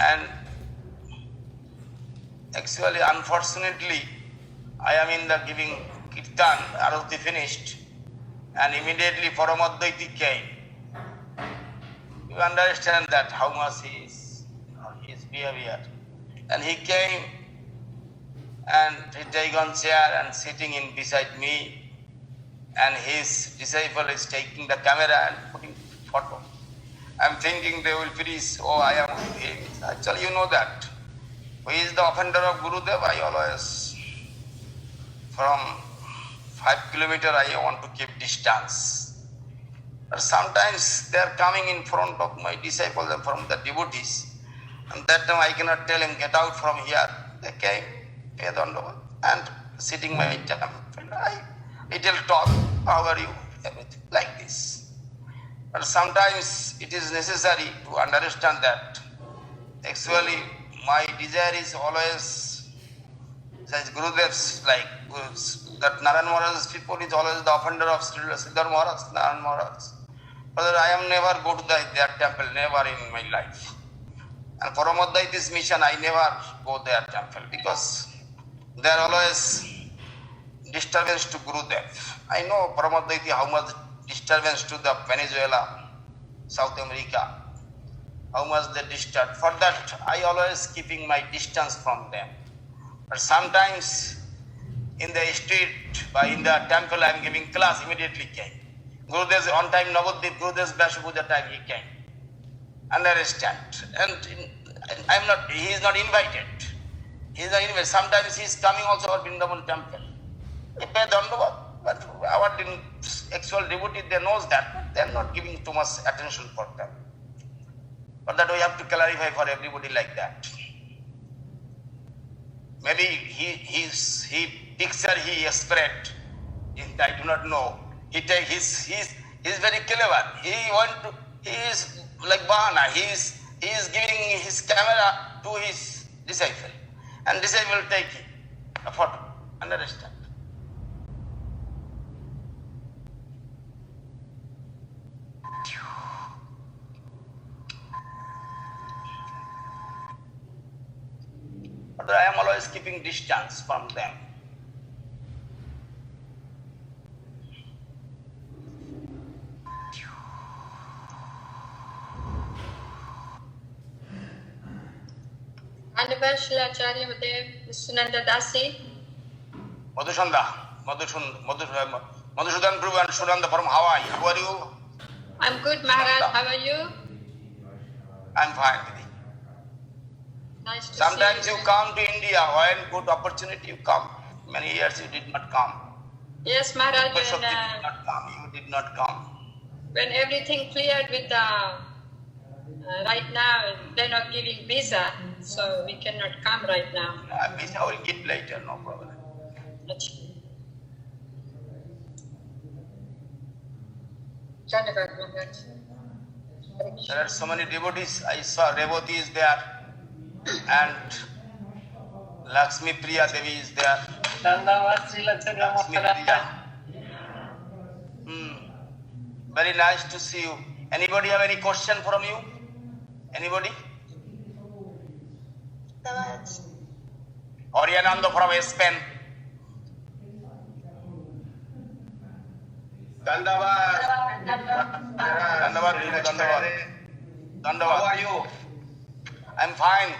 And actually, unfortunately, I am in the giving Kirtan, Arati finished, and immediately Paramadvaiti came. You understand that how much his behavior. And he came and he taken chair and sitting in beside me, and his disciple is taking the camera and putting photo. I'm thinking they will finish, oh, I am with him. Actually, you know that. Who is the offender of Gurudev? I always, from 5 kilometers, I want to keep distance. But sometimes they are coming in front of my disciples and from the devotees. And that time I cannot tell him, get out from here. They came, and sitting my temple. I little talk, how are you? Everything like this. But sometimes it is necessary to understand that actually my desire is always, as Gurudev's like, that Narayan Maharaj's people is always the offender of Siddhar Maharaj, Narayan Maharaj. But I am never go to their temple, never in my life. And for Paramadvaiti's mission, I never go their temple because they are always disturbance to Gurudev. I know Paramadvaiti how much disturbance to the Venezuela, South America, how much they disturb. For that, I always keeping my distance from them. But sometimes in the street, in the temple, I am giving class, immediately came. Gurudev's on time, Navadvip, Gurudev's Vyasa Puja time, he came. Understand. And he is not invited. He is not invited. Sometimes he is coming also to Vrindavan temple. They pay Dandavat, but our actual devotee, they knows that, but they are not giving too much attention for them. But that we have to clarify for everybody like that. Maybe he picture he spread. I do not know. He is very clever. He is like Bahana. He is giving his camera to his disciple, and disciple take a photo. Understand? But I am always keeping distance from them.
Anniversary Sunanda Dasi.
Madhusudan Prabhu and Sunanda from Hawaii. How are you?
I'm good, Maharaj. How are you?
I'm fine.
Nice to
Sometimes
see
you come to India, when good opportunity you come. Many years you did not come.
Yes, Maharaj.
You did not come.
When everything cleared with the right now, they're not giving visa, so we cannot come right now.
Visa will give later, no problem. There are so many devotees. I saw Revati is there, and Lakshmi Priya Devi is there. Lakshmi Priya. Very nice to see you. Anybody have any question from you? Anybody? Oryanando from Spain.
Dandavat.
How
are you?
I'm fine.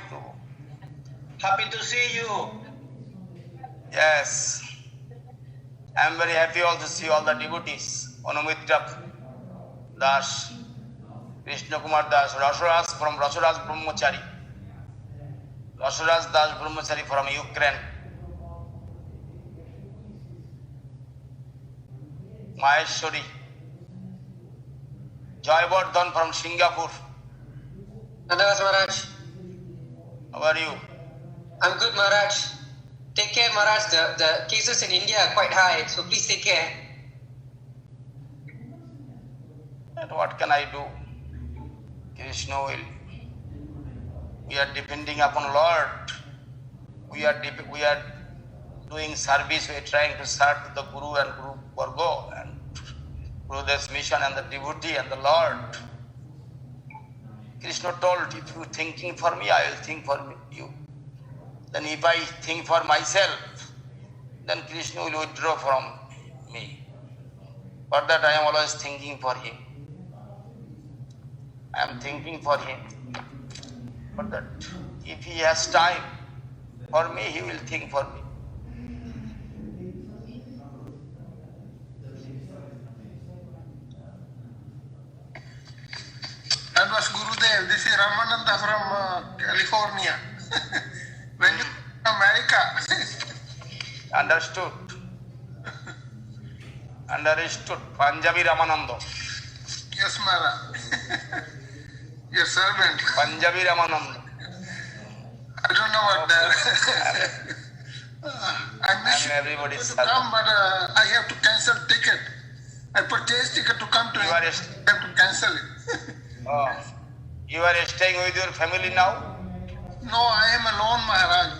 Happy to see you.
Yes. I am very happy also to see all the devotees. Anumitra Das, Krishna Kumar Das, Rasharaj from Rasharaj Brahmachari. Rasharaj Das Brahmachari from Ukraine. Maheshwari. Joybardhan from Singapore.
Nandavas Maharaj.
How are you?
I'm good, Maharaj. Take care, Maharaj. The cases in India are quite high, so please take care.
And what can I do? Krishna will. We are depending upon Lord. We are doing service. We are trying to serve the Guru and Guru Vargo and Gurudev's mission and the devotee and the Lord. Krishna told, if you thinking for me, I will think for you. Then if I think for myself, then Krishna will withdraw from me. For that I am always thinking for him. I am thinking for him. But that if he has time for me, he will think for me.
That was Gurudev. This is Ramananda from California. When you America.
Understood. Understood. Punjabi Ramananda.
Yes, Maharaj. Your servant.
Punjabi Ramananda.
I don't know what that. I wish you to come, but I have to cancel ticket. I purchased ticket to come to India. I have to cancel it.
You are staying with your family now?
No, I am alone, Maharaj.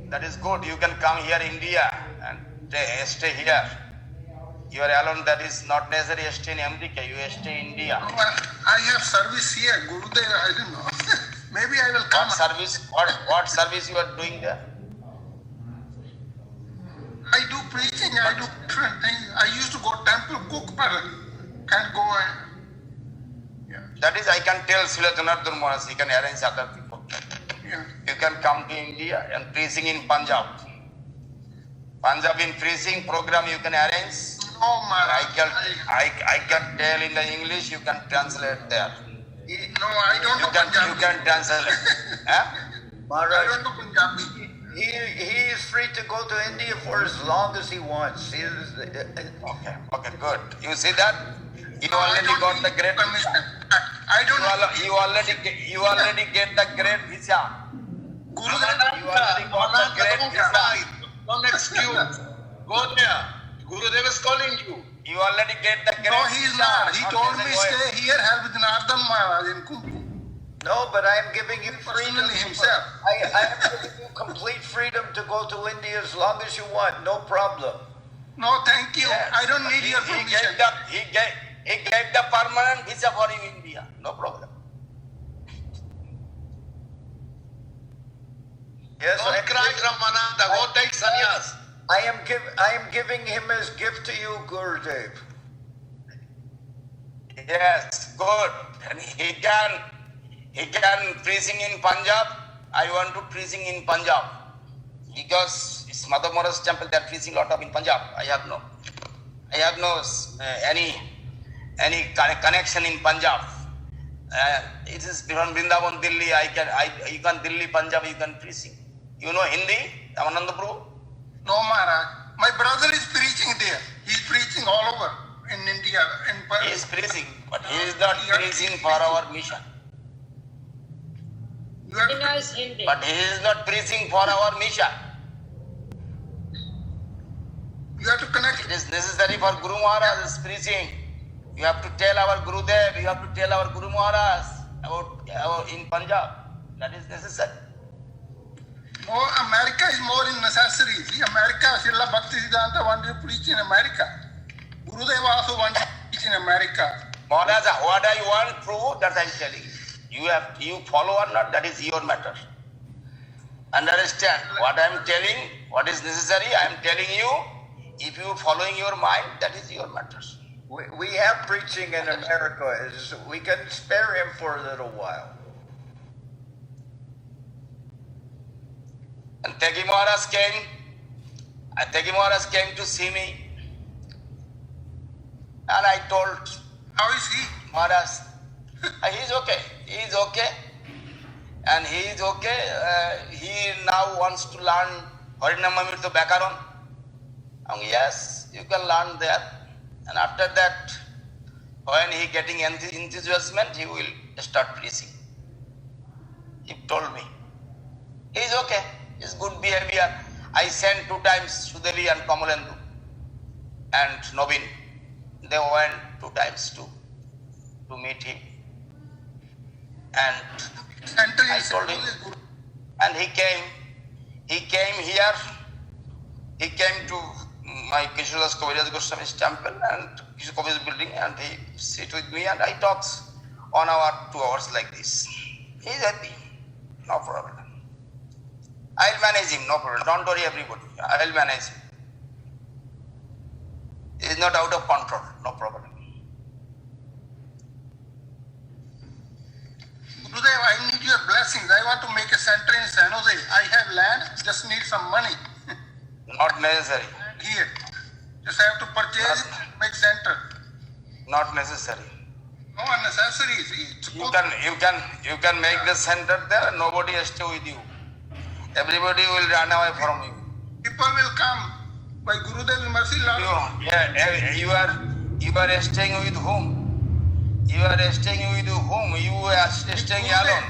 That is good. You can come here India and stay here. You are alone. That is not necessary. Stay in America. You stay in India.
No, I have service here. Gurudev, I don't know. Maybe I will come.
What service? What service you are doing there?
I do preaching. I do different things. I used to go temple cook, but can't go.
That is, I can tell Srila Janardhan Maharaj, he can arrange other people.
Yeah.
You can come to India and preaching in Punjab. Punjab in preaching program you can arrange.
No, Maharaj.
I can tell in the English, you can translate there.
No, I don't know Punjabi.
You can translate.
Maharaj,
I don't know Punjabi.
he is free to go to India for as long as he wants.
Okay, good. You see that? You already got the great
permission. I don't know.
You already get the great visa.
Gurudev,
you already got the great visa.
Don't excuse. Go there. Gurudev is calling you.
You already get the great
No, he is
visa.
not. He told me stay here, help with Janardhan Maharaj in Kumpu.
No, but I am giving you freedom.
Himself.
I am giving you complete freedom to go to India as long as you want. No problem.
No, thank you.
Yes.
I don't need your permission.
He gave the permanent visa for you in India. No problem.
Yes,
Don't cry, Ramananda. Go take sannyas.
I am giving him as gift to you, Gurudev.
Yes, good. And he can preaching in Punjab. I want to preaching in Punjab because it's Mother Maharaj temple. They are preaching a lot of in Punjab. I have no any connection in Punjab. It is from Vrindavan, Delhi. You can Delhi, Punjab. You can preaching. You know Hindi, Ramananda Prabhu?
No, Maharaj. My brother is preaching there. He is preaching all over in India.
He is preaching, but he is not preaching for our mission.
He knows Hindi.
But he is not preaching for our mission.
You have to connect.
It is necessary for Guru Maharaj's preaching. You have to tell our Gurudev, you have to tell our Guru Maharaj about in Punjab. That is necessary.
Oh, America is more in necessary. See, America, Srila Bhaktisiddhanta wanted to preach in America. Gurudev also wanted to preach in America.
Maharaj, what I want prove, that I am telling you. You follow or not, that is your matter. Understand what I am telling, what is necessary, I am telling you. If you following your mind, that is your matter.
We have preaching in America. We can spare him for a little while.
And Tegi Maharaj came Tegi Maharaj came to see me, and I told,
how is he?
Maharaj, he's okay. He's okay. And he is okay. He now wants to learn Harinamamrita Bhakaran. Yes, you can learn that. And after that, when he getting enthusiasm, he will start preaching. He told me. He is okay. His good behavior. I sent 2 times Sudevi and Kamalendu and Nobin. They went 2 times to meet him. And I told him. And he came here. He came to my Kishodas Kaviraj Goswami's temple and Kishodas building, and he sit with me and I talk 1 hour, 2 hours like this. He is happy. No problem. I'll manage him, no problem. Don't worry everybody. I'll manage him. He is not out of control, no problem.
Gurudev, I need your blessings. I want to make a center in San Jose. I have land, just need some money.
Not necessary.
Here. Just have to purchase it, make center.
Not necessary.
No unnecessary.
You can make the center there, nobody has to with you. Everybody will run away from you.
People will come by Gurudev's mercy.
You are staying with whom? You are staying with whom? You are staying alone.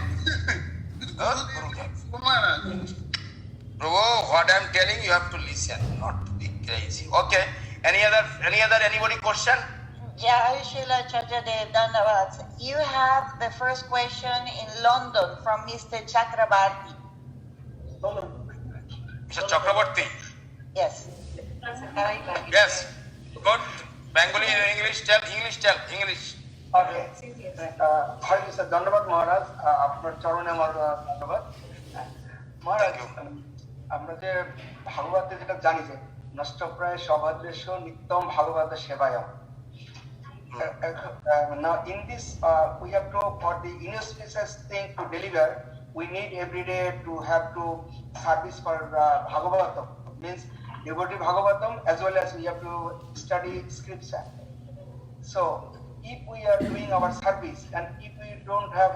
Prabhu, what I am telling you have to listen, not to be crazy. Okay. Anybody question?
Jai Srila Chakradev, Dhanavad. You have the first question in London from Mr. Chakrabarti.
Mr. Chakrabarti?
Yes.
Yes. Good. Bengali and English, tell.
Okay. Hi, Mr. Dhanavad Maharaj. আপনার চরণে আমার ধন্যবাদ। মহারাজ, আমরা যে ভাগবতে যেটা জানি যে নষ্টপ্রায় সভাদ্রেশ নিত্যম ভাগবত সেবায়। Now in this we have to, for the inauspicious thing to deliver, we need every day to have to service for Bhagavatam, means devotee Bhagavatam, as well as we have to study scripture. So if we are doing our service and if we don't have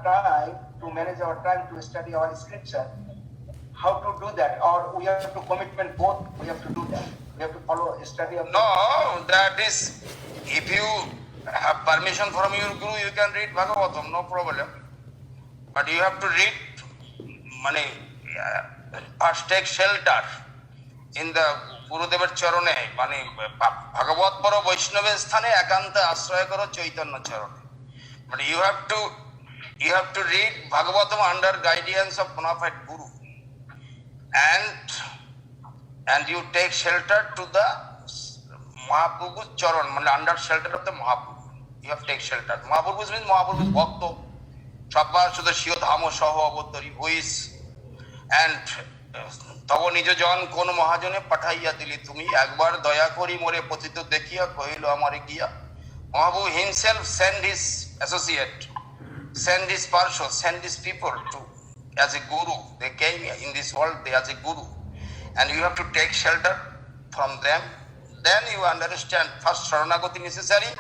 time to manage our time to study our scripture, how to do that? Or we have to commitment both, we have to do that. We have to follow a study of.
No, that is, if you have permission from your guru, you can read Bhagavatam, no problem. But you have to read, first take shelter in the Gurudevar Charone, Bhagavat Paro Vaishnava Sthane, Akanta Asraya Karo Chaitanya Charone. But you have to read Bhagavatam under guidance of bona fide Guru. And you take shelter to the Mahaprabhu's Charan, under shelter of the Mahaprabhu. You have to take shelter. Mahaprabhu means Mahaprabhu's Bhakta. Sabba Sudha Shiva Dhamo Saho Avatari, who is, and Tavo Nijo Jan Kono Mahajone Pataiya Dili Tumi, Akbar Daya Kori More Potito Dekia, Kohilo Amare Gia. Mahaprabhu himself sent his associate, send his parshas, send his people to as a guru. They came in this world as a guru. And you have to take shelter from them. Then you understand, first Sharanagati necessary.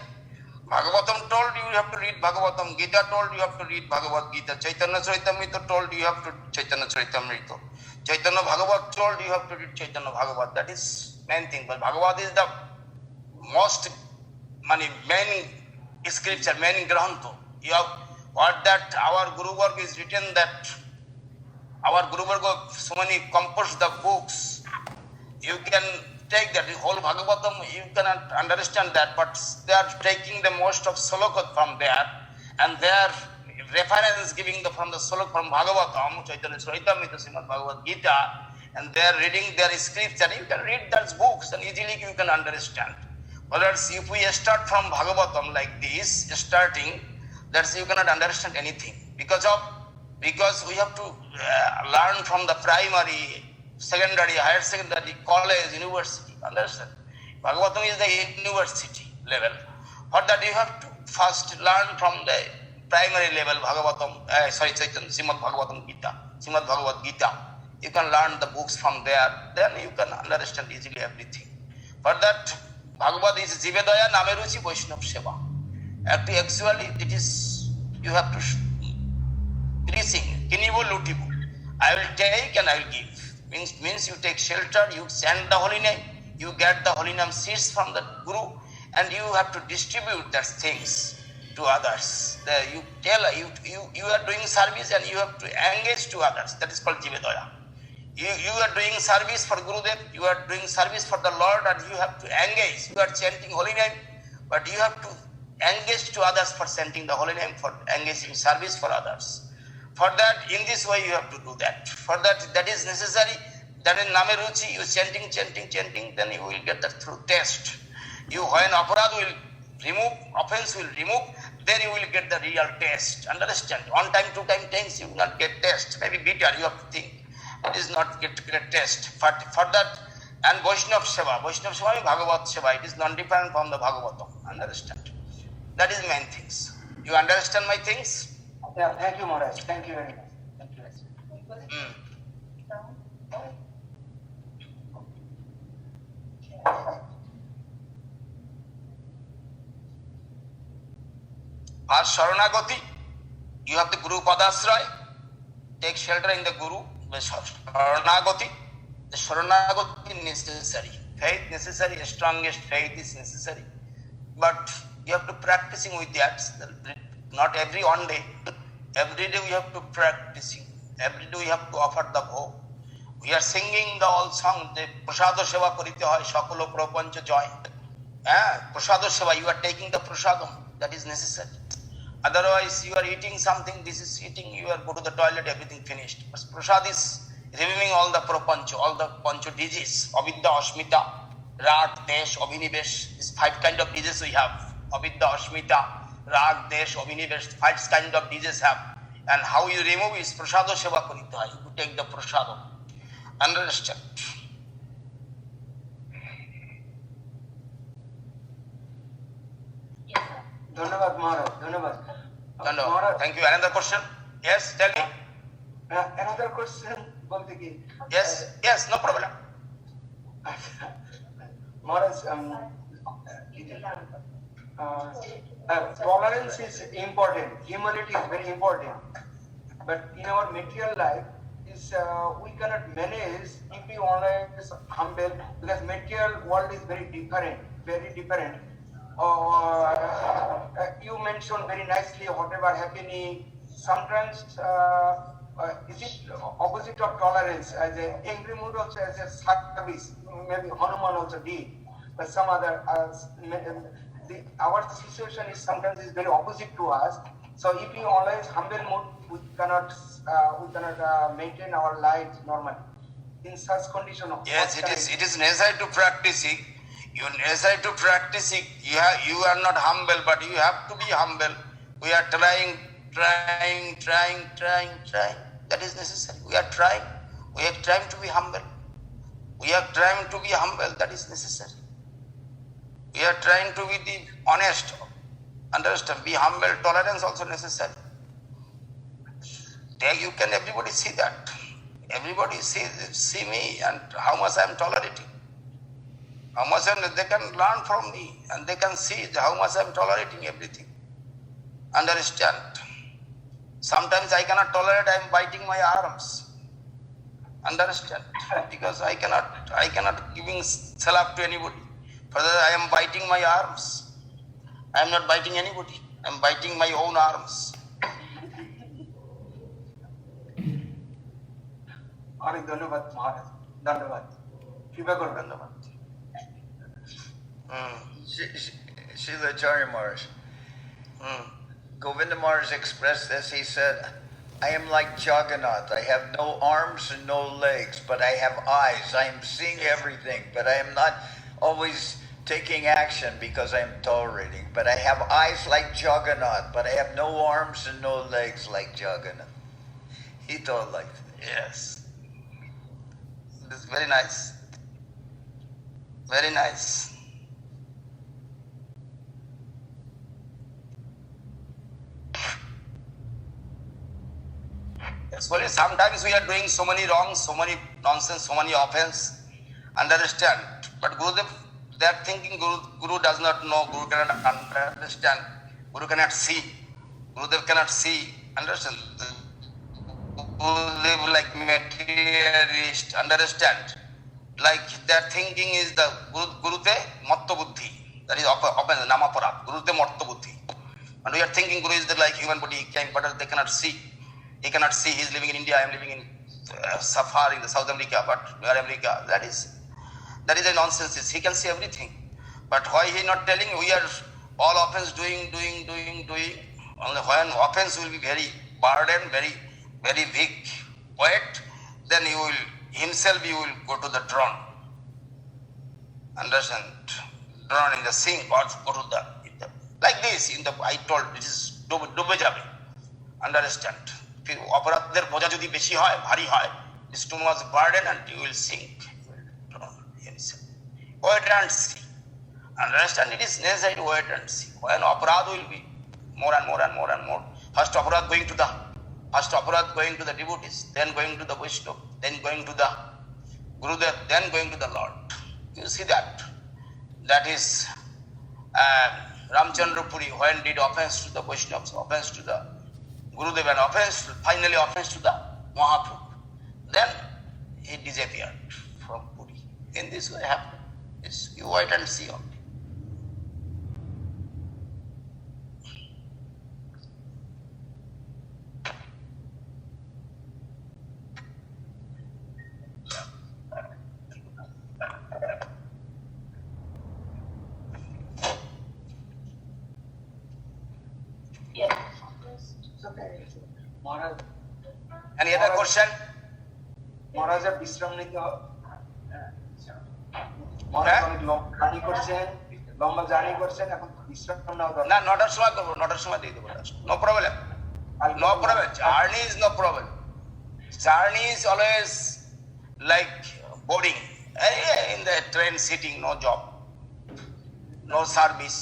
Bhagavatam told you have to read Bhagavatam. Gita told you have to read Bhagavad Gita. Chaitanya Charitamrita told you have to Chaitanya Charitamrita. Chaitanya Bhagavat told you have to read Chaitanya Bhagavat. That is main thing. But Bhagavad is the most main scripture, main grantha. You have what that our Guru Varga is written, that our Guru Varga so many composed the books. You can take that whole Bhagavatam, you cannot understand that, but they are taking the most of slokas from there, and they are reference giving from the sloka from Bhagavatam, Chaitanya Charitamrita, Srimad Bhagavad Gita, and they are reading their scripts, and you can read those books and easily you can understand. Whereas if we start from Bhagavatam like this, starting, that's you cannot understand anything because we have to learn from the primary, secondary, higher secondary, college, university. Understand? Bhagavatam is the university level. For that you have to first learn from the primary level Bhagavatam, Srimad Bhagavatam Gita, Srimad Bhagavad Gita. You can learn the books from there. Then you can understand easily everything. For that, Bhagavad is Jivedaya Nameruchi Vaishnava Seva. Actually, it is, you have to preaching, Kinivo Lutivo. I will take and I will give. Means you take shelter, you chant the holy name, you get the holy name seeds from the Guru, and you have to distribute that things to others. You tell, you are doing service and you have to engage to others. That is called Jivedaya. You are doing service for Gurudev, you are doing service for the Lord, and you have to engage. You are chanting holy name, but you have to engage to others for chanting the holy name, for engaging service for others. For that, in this way you have to do that. For that, that is necessary. That in Nameruchi, you chanting, then you will get that through test. You, when aparad will remove, offense will remove, then you will get the real test. Understand? One time, two time things, you will not get test. Maybe bitter, you have to think. It is not get test. For that, and Vaishnava Seva is Bhagavad Seva. It is non-different from the Bhagavatam. Understand? That is main things. You understand my things?
Yeah, thank you, Maharaj. Thank you very much. Thank you.
First, Sharanagati. You have the Guru Padasray. Take shelter in the Guru. Sharanagati. The Sharanagati necessary. Faith necessary. Strongest faith is necessary. But you have to practicing with that. Not every one day. Every day we have to practicing. Every day we have to offer the bhog. We are singing the old song. The Prasada Seva Karite Hoy Sakalo Prapancha Joy. Prasada Seva, you are taking the prasadam. That is necessary. Otherwise, you are eating something. This is eating. You are go to the toilet. Everything finished. But prasad is removing all the prapancha, all the pancha diseases. Avidya, Asmita, Rag, Desh, Abhinivesh. These 5 kind of diseases we have. Avidya, Asmita, Rag, Desh, Abhinivesh, 5 kind of diseases have. And how you remove is Prasada Seva Karita. You take the prasadam. Understand?
Dhanyavad Maharaj. Dhanyavad.
Thank you. Another question? Yes, tell me.
Another question?
Yes, no problem.
Maharaj, tolerance is important. Humility is very important. But in our material life, we cannot manage if we always humble, because material world is very different. You mentioned very nicely whatever happening. Sometimes is it opposite of tolerance? As an angry mood also as a service. Maybe Hanuman also did, but some other. Our situation is sometimes is very opposite to us. So if we always humble mood, we cannot maintain our lives normally. In such condition of
it is necessary to practice it. You necessary to practice it. You are not humble, but you have to be humble. We are trying. That is necessary. We are trying to be humble. That is necessary. We are trying to be honest. Understand? Be humble. Tolerance also necessary. There you can everybody see that. Everybody see me and how much I am tolerating. How much they can learn from me and they can see how much I am tolerating everything. Understand? Sometimes I cannot tolerate, I am biting my arms. Understand? Because I cannot giving salap to anybody. For that I am biting my arms. I am not biting anybody. I am biting my own arms.
Dhanyavad Maharaj. Dhanyavad. Dhanyavad.
Srila Acharya Maharaj. Govinda Maharaj expressed this. He said, I am like Jagannath. I have no arms and no legs, but I have eyes. I am seeing everything, but I am not always taking action because I am tolerating. But I have eyes like Jagannath, but I have no arms and no legs like Jagannath. He told like that.
Yes. This is very nice. Very nice. Actually, sometimes we are doing so many wrongs, so many nonsense, so many offense. Understand? But Gurudev, they are thinking Guru does not know, Guru cannot understand, Guru cannot see, Gurudev cannot see. Understand? Gurudev like materialist. Understand? Like their thinking is the Gurute Matta Buddhi. That is offense, Namaparad. Gurute Matta Buddhi. And we are thinking Guru is the like human body, but they cannot see. He cannot see. He is living in India. I am living in Safar in the South America, but we are America. That is a nonsense. He can see everything. But why he not telling? We are all offense doing. Only when offense will be very burden, very big weight, then you will himself go to the drawn. Understand? Drawn in the sink or go to the like this. I told it is ডুবে যাবে. Understand? অপরাধের বোঝা যদি বেশি হয়, ভারী হয়, it's too much burden and you will sink. Wait and see. Understand? It is necessary to wait and see. When aparad will be more and more. First aparad going to the devotees, then going to the Vaishnava, then going to the Gurudev, then going to the Lord. You see that? That is Ramchandra Puri when did offense to the Vaishnavas, offense to the Gurudev, and finally offense to the Mahaprabhu. Then he disappeared from Puri. In this way happened. Yes, you wait and see only. Any other question?
মহারাজা বিশ্রাম নিতে মহারাজ অনেক লম্বা journey করছেন, এখন বিশ্রাম নেওয়া দরকার।
না, নটার সময় দিয়ে দেবো। No problem. Journey is no problem. Journey is always like boarding. In the train sitting, no job, no service,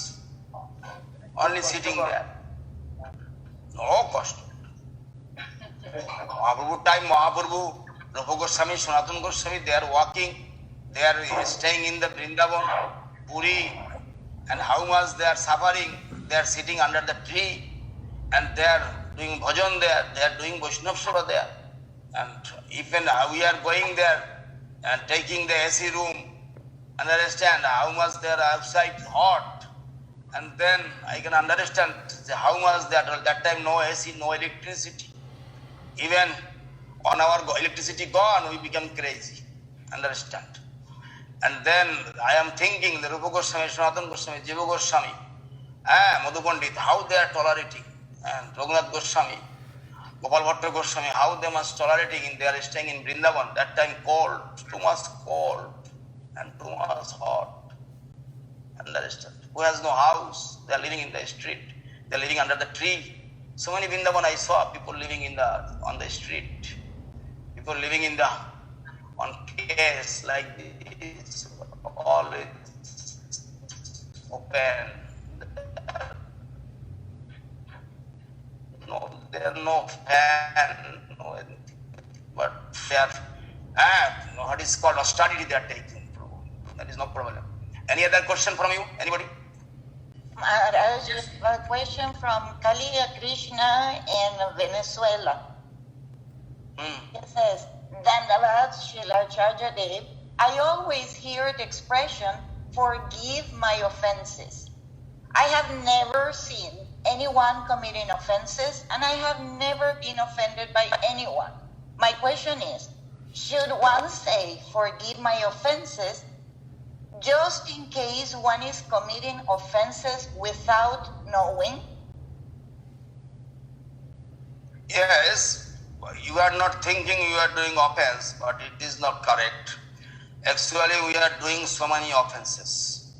only sitting there. No cost. Mahaprabhu, Rupa Goswami, Sanatana Goswami, they are walking, they are staying in the Vrindavan, Puri, and how much they are suffering. They are sitting under the tree and they are doing bhajan there, they are doing Vaishnava Seva there. And even we are going there and taking the AC room, understand how much they are outside hot. And then I can understand how much that time no AC, no electricity. Even on our electricity gone, we become crazy. Understand? And then I am thinking the Rupa Goswami, Sanatana Goswami, Jiva Goswami, Madhu Pandit, how they are tolerating, and Raghunath Goswami, Gopal Bhatta Goswami, how they must tolerating. They are staying in Vrindavan. That time cold, too much cold and too much hot. Understand? Who has no house? They are living in the street. They are living under the tree. So many Vrindavan I saw people living on the street. People living on case like this, all open. No, there are no fan, no anything. But they are, what is called austerity they are taking. That is no problem. Any other question from you? Anybody?
Maharaj, a question from Kalia Krishna in Venezuela. It says, Dandavad Shilacharya Dev, I always hear the expression, forgive my offenses. I have never seen anyone committing offenses, and I have never been offended by anyone. My question is, should one say, forgive my offenses, just in case one is committing offenses without knowing?
Yes, you are not thinking you are doing offense, but it is not correct. Actually, we are doing so many offenses.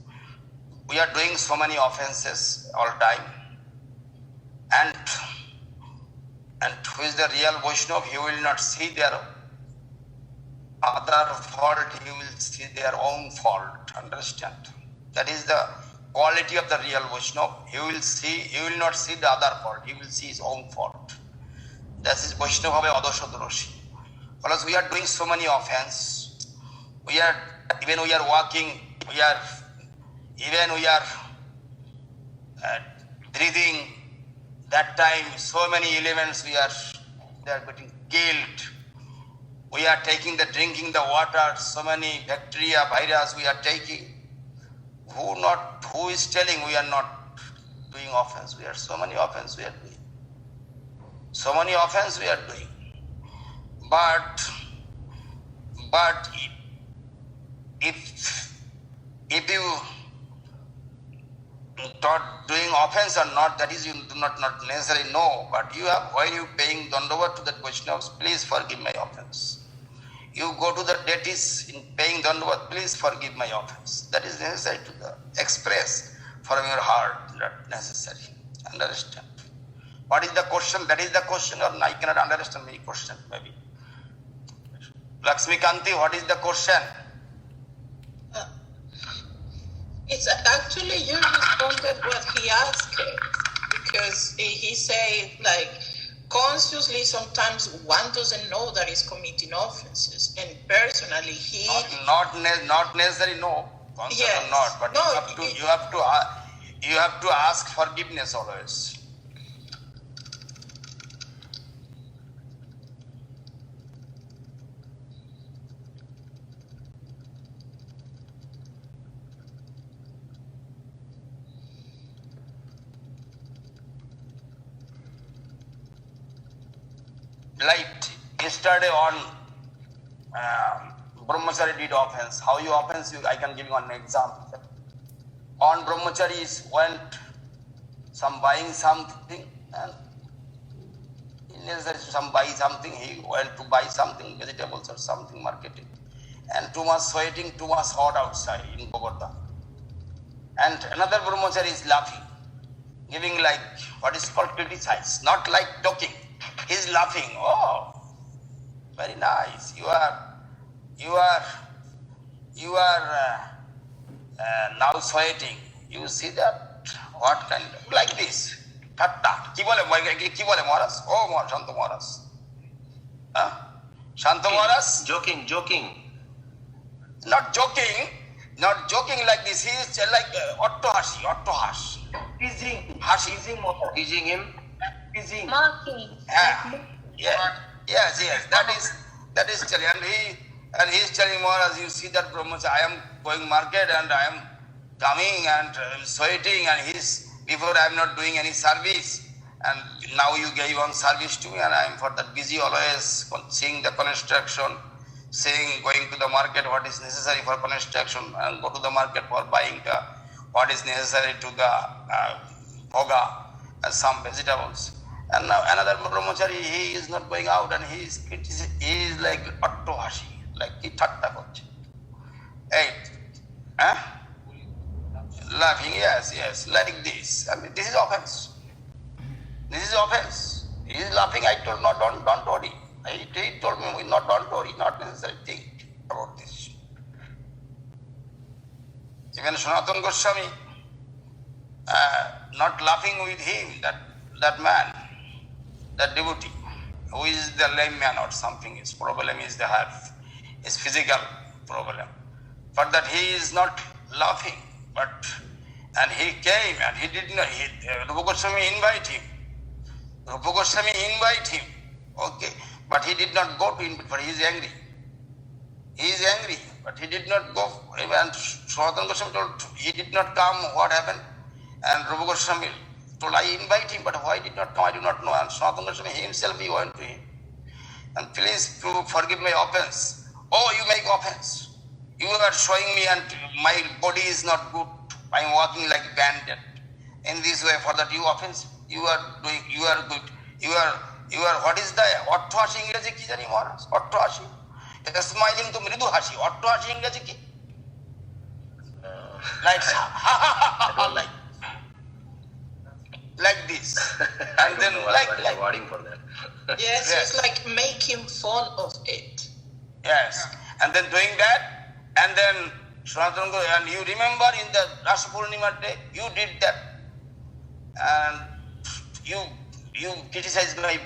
We are doing so many offenses all time. And who is the real Vaishnava? He will not see their other fault, he will see their own fault. Understand? That is the quality of the real Vaishnava. He will not see the other fault, he will see his own fault. That is Vaishnava Adoshadoshi. Because we are doing so many offense. We are walking, we are breathing. That time, so many elements they are getting killed. We are drinking the water, so many bacteria, virus we are taking. Who is telling we are not doing offense? We are so many offense we are doing. So many offense we are doing. But if you not doing offense or not, that is you do not necessarily know. But you have, while you paying Dandava to the Vaishnavas, please forgive my offense. You go to the deities in paying Dandava, please forgive my offense. That is necessary to express from your heart, not necessary. Understand? What is the question? That is the question, or I cannot understand my question maybe. Lakshmi Kanti, what is the question?
It's actually you responded what he asked, because he said, like, consciously sometimes one doesn't know that he's committing offenses, and personally he
not necessarily no, conscious
yes.
or not, but
no,
you have to ask forgiveness always. Like yesterday on Brahmachari did offense. How you offense? I can give you an example. On Brahmacharis went buying something, and necessary buy something. He went to buy something, vegetables or something, marketing, and too much sweating, too much hot outside in Bogota. And another Brahmachari is laughing, giving like what is called criticize, not like talking. He's laughing. Oh, very nice. You are now sweating. You see that? What kind of, like this? Tatta. Ki bole Maharaj? Oh, Shanta Maharaj. Huh? Shanta Maharaj?
Joking.
Not joking like this. He is like Otto Hashi.
Teasing him.
Mocking.
Yes. That is telling. And he is telling Maharaj, you see that Brahmachari, I am going market and I am coming and sweating, and before I am not doing any service, and now you gave one service to me, and I am for that busy always seeing the construction, going to the market what is necessary for construction, and go to the market for buying what is necessary to the bhoga and some vegetables. And now another Brahmachari, he is not going out, and he is like Otto Hashi, like he tatta koche. Hey, laughing, yes, like this. I mean, this is offense. He is laughing. I told no, don't worry. He told me don't worry, not necessary think about this. Even Sanatana Goswami, not laughing with him, that man, that devotee, who is the lame man or something. His problem is his physical problem. But that he is not laughing. And he came and he did not. Rupa Goswami invite him. Okay, but he did not go to invite. But he is angry. But he did not go. And Sanatana Goswami told he did not come. What happened? And Rupa Goswami told, I invite him, but why did not come, I do not know. And Sanatana Goswami himself, he went to him. And please forgive my offense. Oh, you make offense. You are showing me and my body is not good. I am walking like bandit. In this way, for that you offense, you are good. You are, what is the, Otto Hashi English ki jani Maharaj? Otto Hashi. Smiling to Mridu Hashi. Otto Hashi English ki? Like this. And then like
wording for that.
Yes, it's like making fun of it.
Yes. And then doing that, and then and you remember in the Rasa Purnima day, you did that. And you criticized my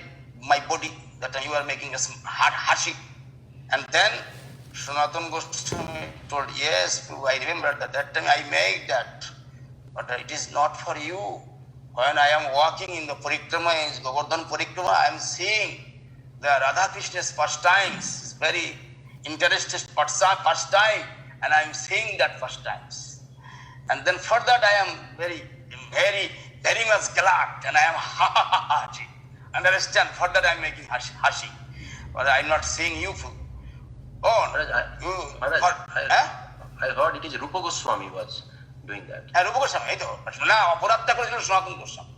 my body, that time you are making a hashi. And then Sanatana Goswami told, yes, Prabhu, I remember that time I made that, but it is not for you. When I am walking in the parikrama, in Govardhan parikrama, I am seeing the Radha Krishna's pastimes, very interested pastime, and I am seeing that pastimes. And then for that I am very much glad, and I am happy. Understand? For that I am making hashi. But I am not seeing you. Oh,
I heard it is Rupa Goswami was doing that.
Rupa Goswami, Sanatana Goswami.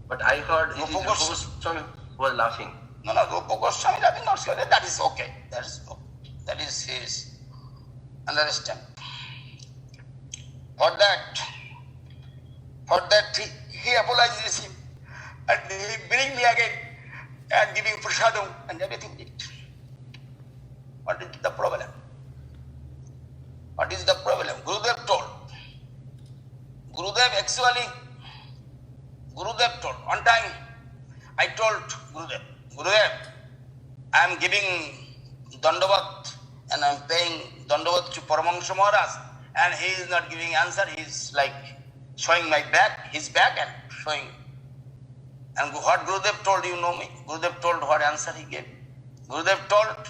But I heard it is Rupa Goswami was laughing.
No, Rupa Goswami laughing not sure. That is okay. That is his. Understand? For that he apologizes him and he bring me again and giving prasadam and everything. What is the problem? What is the problem? Gurudev told. Gurudev told. One time I told Gurudev, I am giving Dandavat and I am paying Dandavat to Paramahansa Maharaj, and he is not giving answer. He is like showing his back and showing. And what Gurudev told, you know me. Gurudev told what answer he gave. Gurudev told,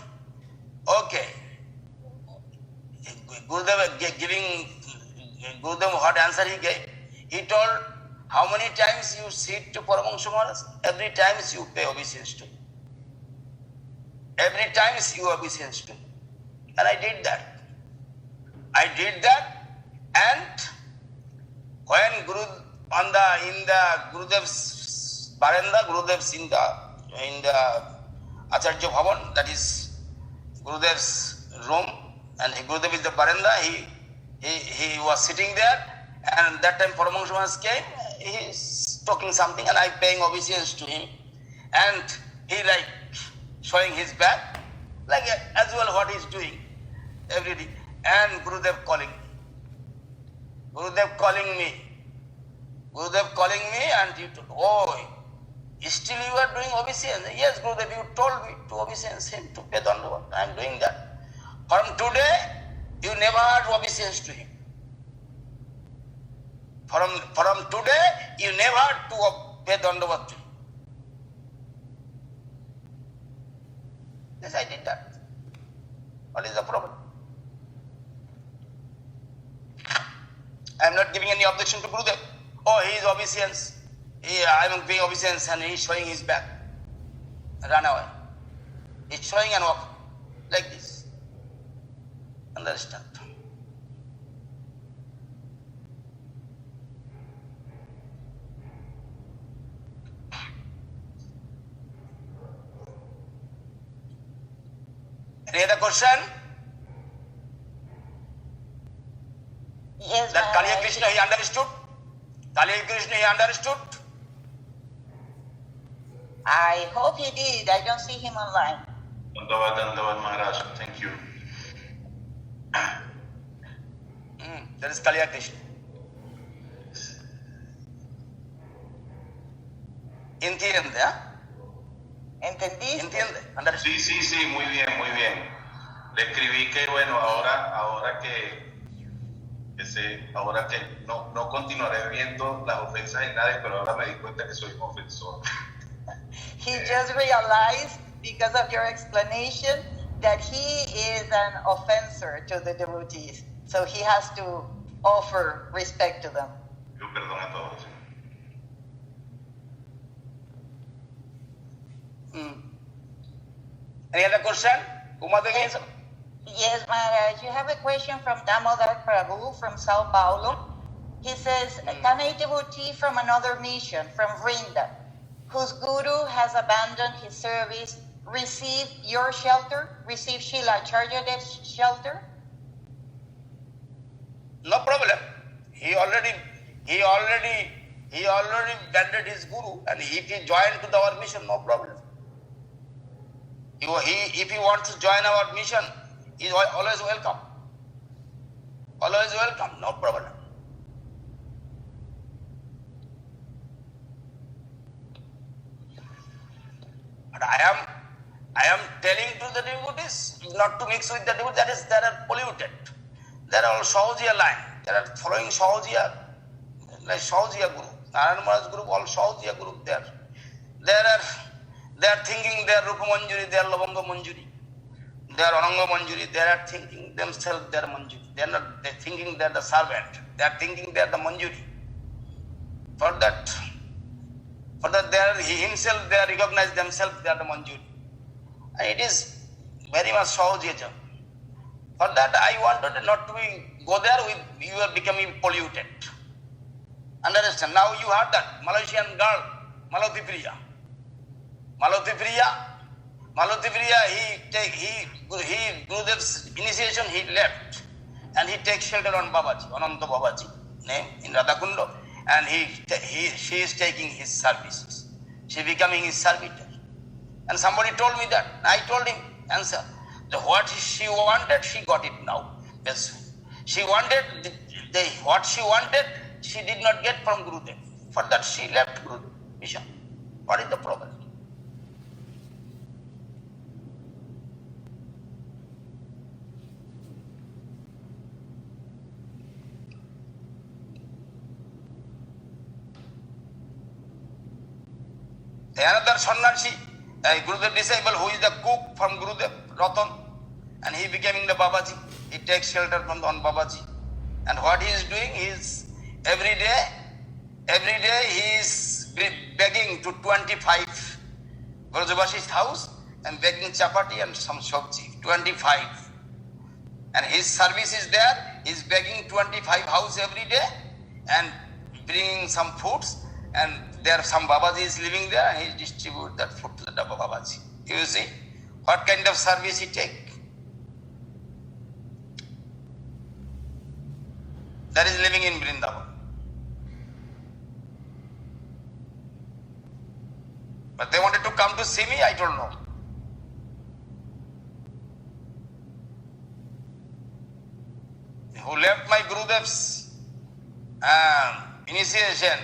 okay. Gurudev what answer he gave. He told, how many times you sit to Paramahansa Maharaj? Every time you pay obeisance to him. Every time you obeisance to him. And I did that. And when in the Gurudev's Baranda, Gurudev's in the Acharya Bhavan, that is Gurudev's room, and Gurudev is the Baranda, he was sitting there, and that time Paramahansa Maharaj came, he is talking something, and I paying obeisance to him, and he like showing his back, like as well what he is doing every day, and Gurudev calling me, and you told, oh, still you are doing obeisance? Yes, Gurudev, you told me to obeisance him, to pay dandavat. I am doing that. From today, you never do obeisance to him. From today, you never to pay dandavat to him. Yes, I did that. What is the problem? I am not giving any objection to Gurudev. Oh, he is obeisance. I am paying obeisance and he is showing his back. Run away. He is showing and walk like this. Understand? Any other question?
Yes,
that Kaliya Krishna he understood? Kaliya Krishna he understood?
I hope he did. I don't see him online.
Dandavad Maharaj. Thank you.
That is Kaliya Krishna. ¿Entiende?
¿Entendí?
¿Entiende?
Sí, muy bien. Le escribí que bueno, ahora que no continuaré viendo las ofensas en nadie, pero ahora me di cuenta que soy un ofensor.
He just realized, because of your explanation, that he is an offender to the devotees. So he has to offer respect to them.
Yo perdono a todos.
Any other question?
Yes, Maharaj. You have a question from Damodar Prabhu from Sao Paulo. He says, can a devotee from another mission, from Vrinda, whose guru has abandoned his service, receive your shelter? Receive Srila Acharya Dev's shelter?
No problem. He already abandoned his guru, and if he joined to our mission, no problem. If he wants to join our mission, he is always welcome. Always welcome, no problem. But I am telling to the devotees not to mix with the devotees. That is, they are polluted. They are all Sahajiya line. They are following Sahajiya, like Sahajiya group. Narayana Maharaj group, all Sahajiya group there. They are thinking they are Rupa Manjuri, they are Lavanga Manjuri, they are Ananga Manjuri. They are thinking themselves they are Manjuri. They are not. They are thinking they are the servant. They are thinking they are the Manjuri. For that they are himself. They are recognize themselves they are the Manjuri. And it is very much Sahajiya. For that I wanted not to go there with you are becoming polluted. Understand? Now you heard that Malaysian girl, Malati Priya, he Gurudev's initiation, he left and he takes shelter on Babaji, Ananta Babaji name in Radhakundo, and she is taking his services. She becoming his servitor. And somebody told me that. I told him, answer. What she wanted, she got it now. Yes. She wanted what she wanted, she did not get from Gurudev. For that she left Gurudev mission. What is the problem? Another Sannyasi, Gurudev disciple who is the cook from Gurudev, Ratan, and he becoming the Babaji. He takes shelter from on Babaji. And what he is doing is every day he is begging to 25 Brajavasi's house and begging chapati and some sabji, 25. And his service is there. He is begging 25 house every day and bringing some foods, and there some Babaji is living there and he distribute that food to the Babaji. You see what kind of service he take. That is living in Vrindavan. But they wanted to come to see me, I don't know. Who left my Gurudev's initiation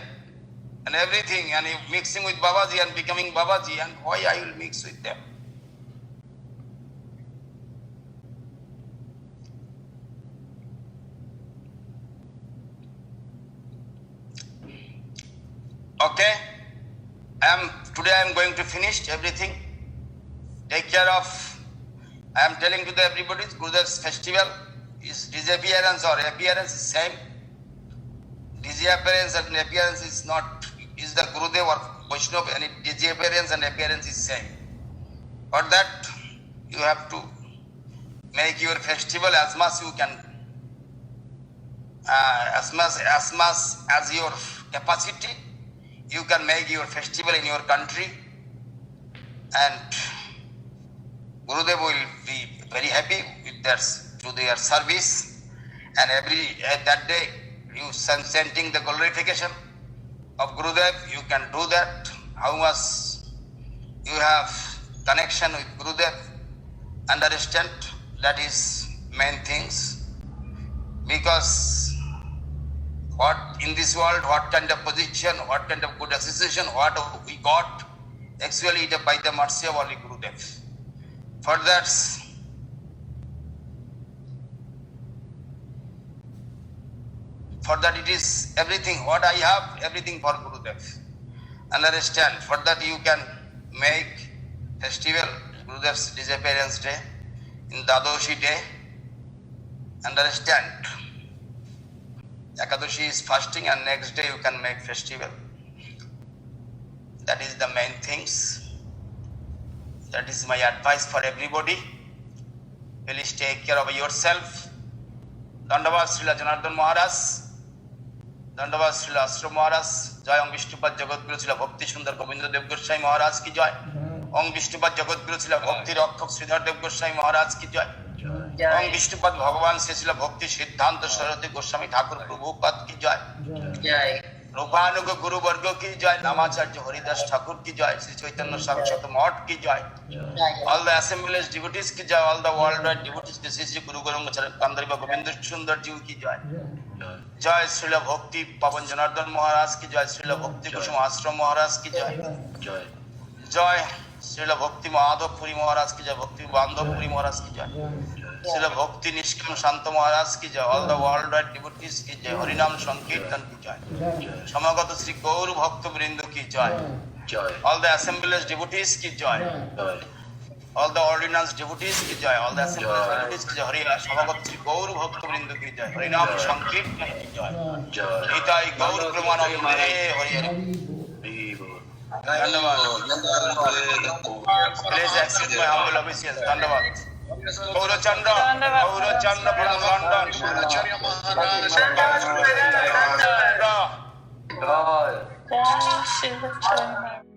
and everything, and mixing with Babaji and becoming Babaji, and why I will mix with them? Okay, today I am going to finish everything. Take care of. I am telling to everybody, Gurudev's festival is disappearance or appearance is same. Disappearance and appearance is not. Is the Gurudev or Vaishnava, and disappearance and appearance is same. For that you have to make your festival as much you can, as much as your capacity. You can make your festival in your country, and Gurudev will be very happy with their service. And that day you sending the glorification of Gurudev, you can do that. How much you have connection with Gurudev, understand, that is main things. Because what in this world, what kind of position, what kind of good association, what we got, actually it is by the mercy of only Gurudev. For that it is everything, what I have, everything for Gurudev. Understand, for that you can make festival, Gurudev's disappearance day, in Dadoshi day. Understand, Ekadashi is fasting and next day you can make festival. That is the main things. That is my advice for everybody. Please take care of yourself. Dandavad Srila Janardhan Maharaj, Dandavad Srila Ashram Maharaj, Jai Om Vishnupad Jagadguru Srila Bhakti Sundar Govinda Dev Goswami Maharaj ki Jai. Om Vishnupad Jagadguru Srila Bhakti Rakshak Sridhar Dev Goswami Maharaj ki Jai. Om Vishnupad Bhagavan Srila Bhakti Siddhanta Saraswati Goswami Thakur Prabhupada ki Jai. Rupanuga Guru Varga ki Jai. Namacharya Haridas Thakur ki Jai. Sri Chaitanya Saraswati Math ki Jai. All the assembled devotees ki Jai. All the worldwide devotees ki Sri Guru Goranga Kandariva Govinda Sundar Ji ki Jai. Jai Srila Bhakti Pavan Janardhan Maharaj ki Jai. Srila Bhakti Kushum Ashram Maharaj ki Jai. Jai Srila भक्ति माधव पुरी महाराज की जय, भक्ति बांधव पुरी महाराज की जय, श्रील भक्ति निष्काम शांत महाराज की जय, all the world wide devotees की जय, हरिनाम संकीर्तन की जय, समागत श्री गौर भक्त वृंद की जय, ऑल द असेंबलीज डिवोटीज की जय, ऑल द ऑर्डिनेंस डिवोटीज की जय, ऑल द असेंबलीज डिवोटीज की जय, हरि समागत श्री गौर भक्त वृंद की जय, हरिनाम संकीर्तन की जय, निताई गौर प्रेमानंदे हरि हरि। धन्यवाद। Please accept my humble obeisance. धन्यवाद। Gaurachandra from London।
Jai Shiva Chai Maharaj।